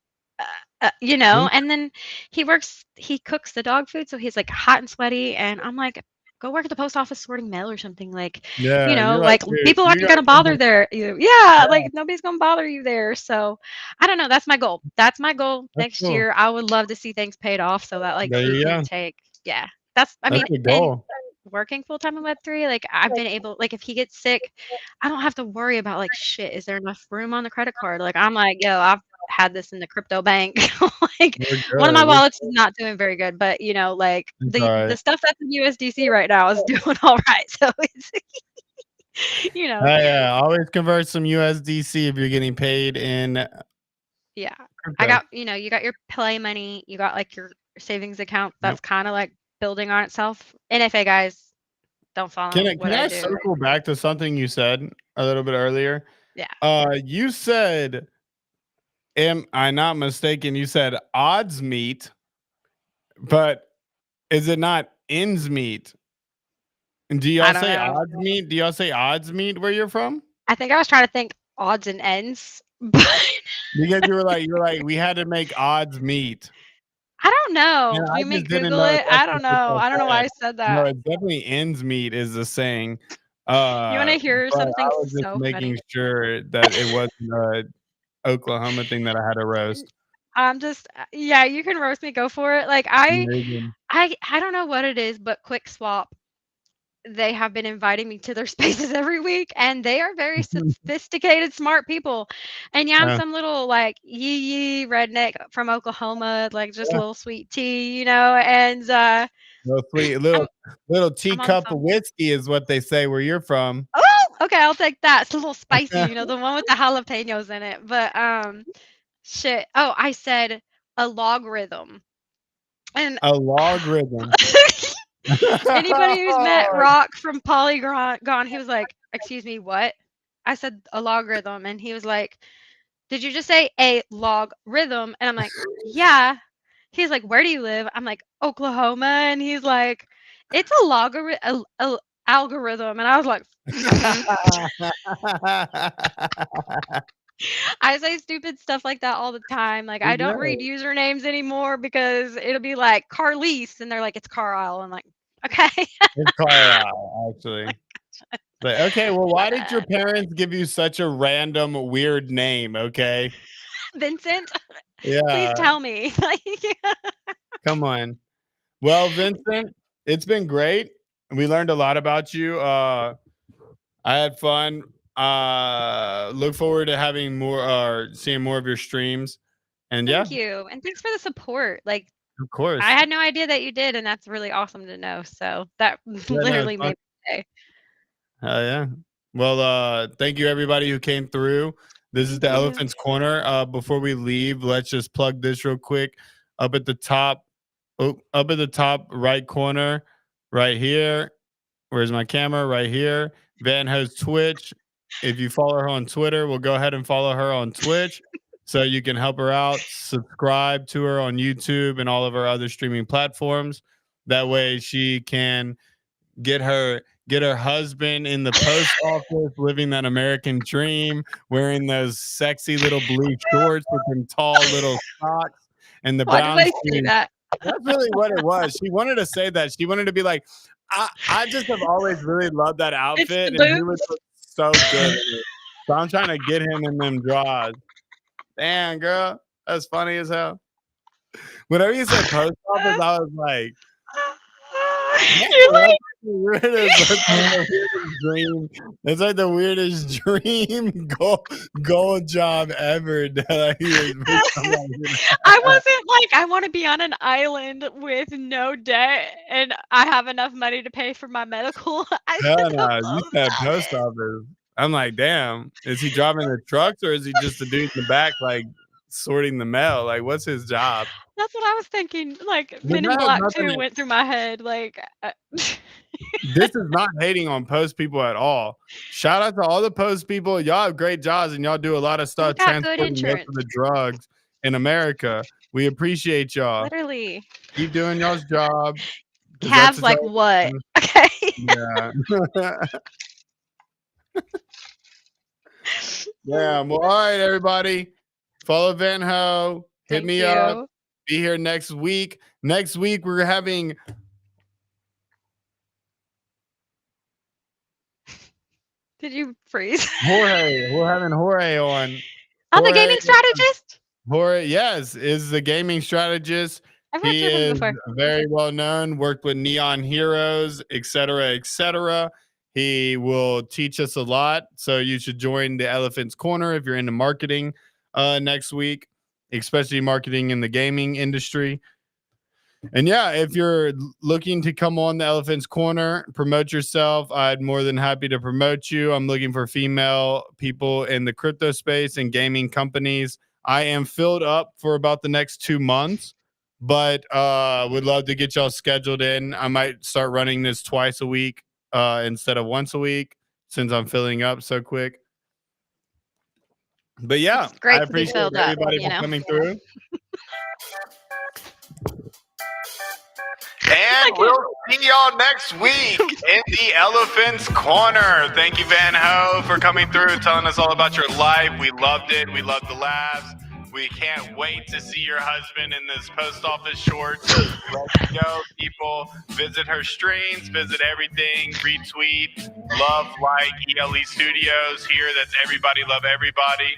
Hmm? and then he cooks the dog food. So he's like hot and sweaty. And I'm like, go work at the post office sorting mail or something. Like, Yeah. You're like, like dude, people you aren't gonna got bother there. Yeah, like nobody's gonna bother you there. So I don't know. That's my goal. That's my goal that's next cool. year. I would love to see things paid off so that like There he you can go. take. Yeah, that's. I That's mean, the and goal. working full time in Web3, like I've been able. Like if he gets sick, I don't have to worry about like shit. Is there enough room on the credit card? Like I'm like, yo, I've had this in the crypto bank. Like We're one of good. my We're wallets is not doing very good, but like it's all the right. stuff that's in USDC right now is doing all right. So it's you know, Yeah. Always convert some USDC if you're getting paid in yeah. I crypto. got, you got your play money, you got like your savings account Yep. that's kind of like building on itself. NFA guys, don't Can follow I what can I I do. circle back to something you said a little bit earlier? Yeah. You said, am I not mistaken? You said odds meet, but is it not ends meet? And do I y'all don't say know. odds meet? Do y'all say odds meet where you're from? I think I was trying to think odds and ends, but Because you were like, we had to make odds meet. I don't And know. Do I you mean just didn't Google know if it? that's I don't what know. y'all I don't know why said. I said No, that. it's definitely ends meet is the saying. You want to hear But I something was just so making funny? sure that it wasn't a Oklahoma thing that I had to roast. I'm just yeah, you can roast me, go for it. Like Amazing. I don't know what it is, but Quick Swap, they have been inviting me to their spaces every week, and they are very sophisticated, smart people. And yeah, I'm Yeah, some little like yee redneck from Oklahoma, like just a yeah. little sweet tea, and Little sweet, I'm little I'm on the teacup of phone. whiskey is what they say where you're from. Oh, okay, I'll take that. It's a little spicy, the one with the jalapenos in it. But shit. Oh, I said a logarithm. And A logarithm. anybody who's met Rock from Polygon, he was like, "Excuse me, what?" I said a logarithm, and he was like, "Did you just say a log rhythm?" And I'm like, "Yeah." He's like, "Where do you live?" I'm like, "Oklahoma," and he's like, "It's a logarithm, algorithm," and I was like, mm-hmm. I say stupid stuff like that all the time. Like I You're don't read good. usernames anymore because it'll be like Carlise, and they're like, "It's Carlisle." I'm like, "Okay." It's Carlisle, actually. But okay, well, why did your Uh, parents give you such a random weird name? Okay. Vincent, please Yeah, tell me. Like, come on. Well, Vincent, it's been great. We learned a lot about you. I had fun look forward to having more seeing more of your streams. And Thank you. And thanks for the support. Like, of course. I had no idea that you did, and that's really awesome to know. So that literally made my day. Hell yeah. Well, thank you everybody who came through. This is the Elephant's Corner. Before we leave, let's just plug this real quick. Up at the top right corner, right here. Where's my camera? Right here. VanHo's Twitch. If you follow her on Twitter, we'll go ahead and follow her on Twitch so you can help her out. Subscribe to her on YouTube and all of our other streaming platforms. That way she can get her husband in the post office, living that American dream, wearing those sexy little blue shorts with them tall little socks and the brown. Why did I say that? That's really what it was. She wanted to say that. She wanted to be like, I just have always really loved that outfit, and he would look so good in it. So I'm trying to get him in them draws. Damn, girl, that's funny as hell. Whenever you said post office, I was like, You're like, it's like the weirdest dream goal job ever. I wasn't like, I want to be on an island with no debt and I have enough money to pay for my medical. No, you said post office. I'm like, damn, is he driving the trucks or is he just the dude in the back, like sorting the mail? Like, what's his job? That's what I was thinking. Like, Men in Black 2 went through my head. Like, this is not hating on post people at all. Shout out to all the post people. Y'all have great jobs and y'all do a lot of stuff transporting most of the drugs in America. We appreciate y'all. Literally. Keep doing y'all's job. Cabs like what? Okay. Yeah. Yeah. Well, all right, everybody. Follow VanHo. Hit me up. Be here next week. Next week, we're having... Did you freeze? Jorge. We're having Jorge on. Oh, the gaming strategist? Jorge, yes, is the gaming strategist. He is very well known, worked with Neon Heroes, etc., etc. He will teach us a lot. So you should join the Elephant's Corner if you're into marketing next week, especially marketing in the gaming industry. And yeah, if you're looking to come on the Elephant's Corner, promote yourself, I'd more than happy to promote you. I'm looking for female people in the crypto space and gaming companies. I am filled up for about the next 2 months, but would love to get y'all scheduled in. I might start running this twice a week instead of once a week since I'm filling up so quick. But yeah, I appreciate everybody for coming through. And we'll see y'all next week in the Elephant's Corner. Thank you, VanHo, for coming through, telling us all about your life. We loved it. We loved the laughs. We can't wait to see your husband in this post office shorts. Let's go, people. Visit her streams, visit everything, retweet, love, like ELE Studios here. That's everybody, love everybody.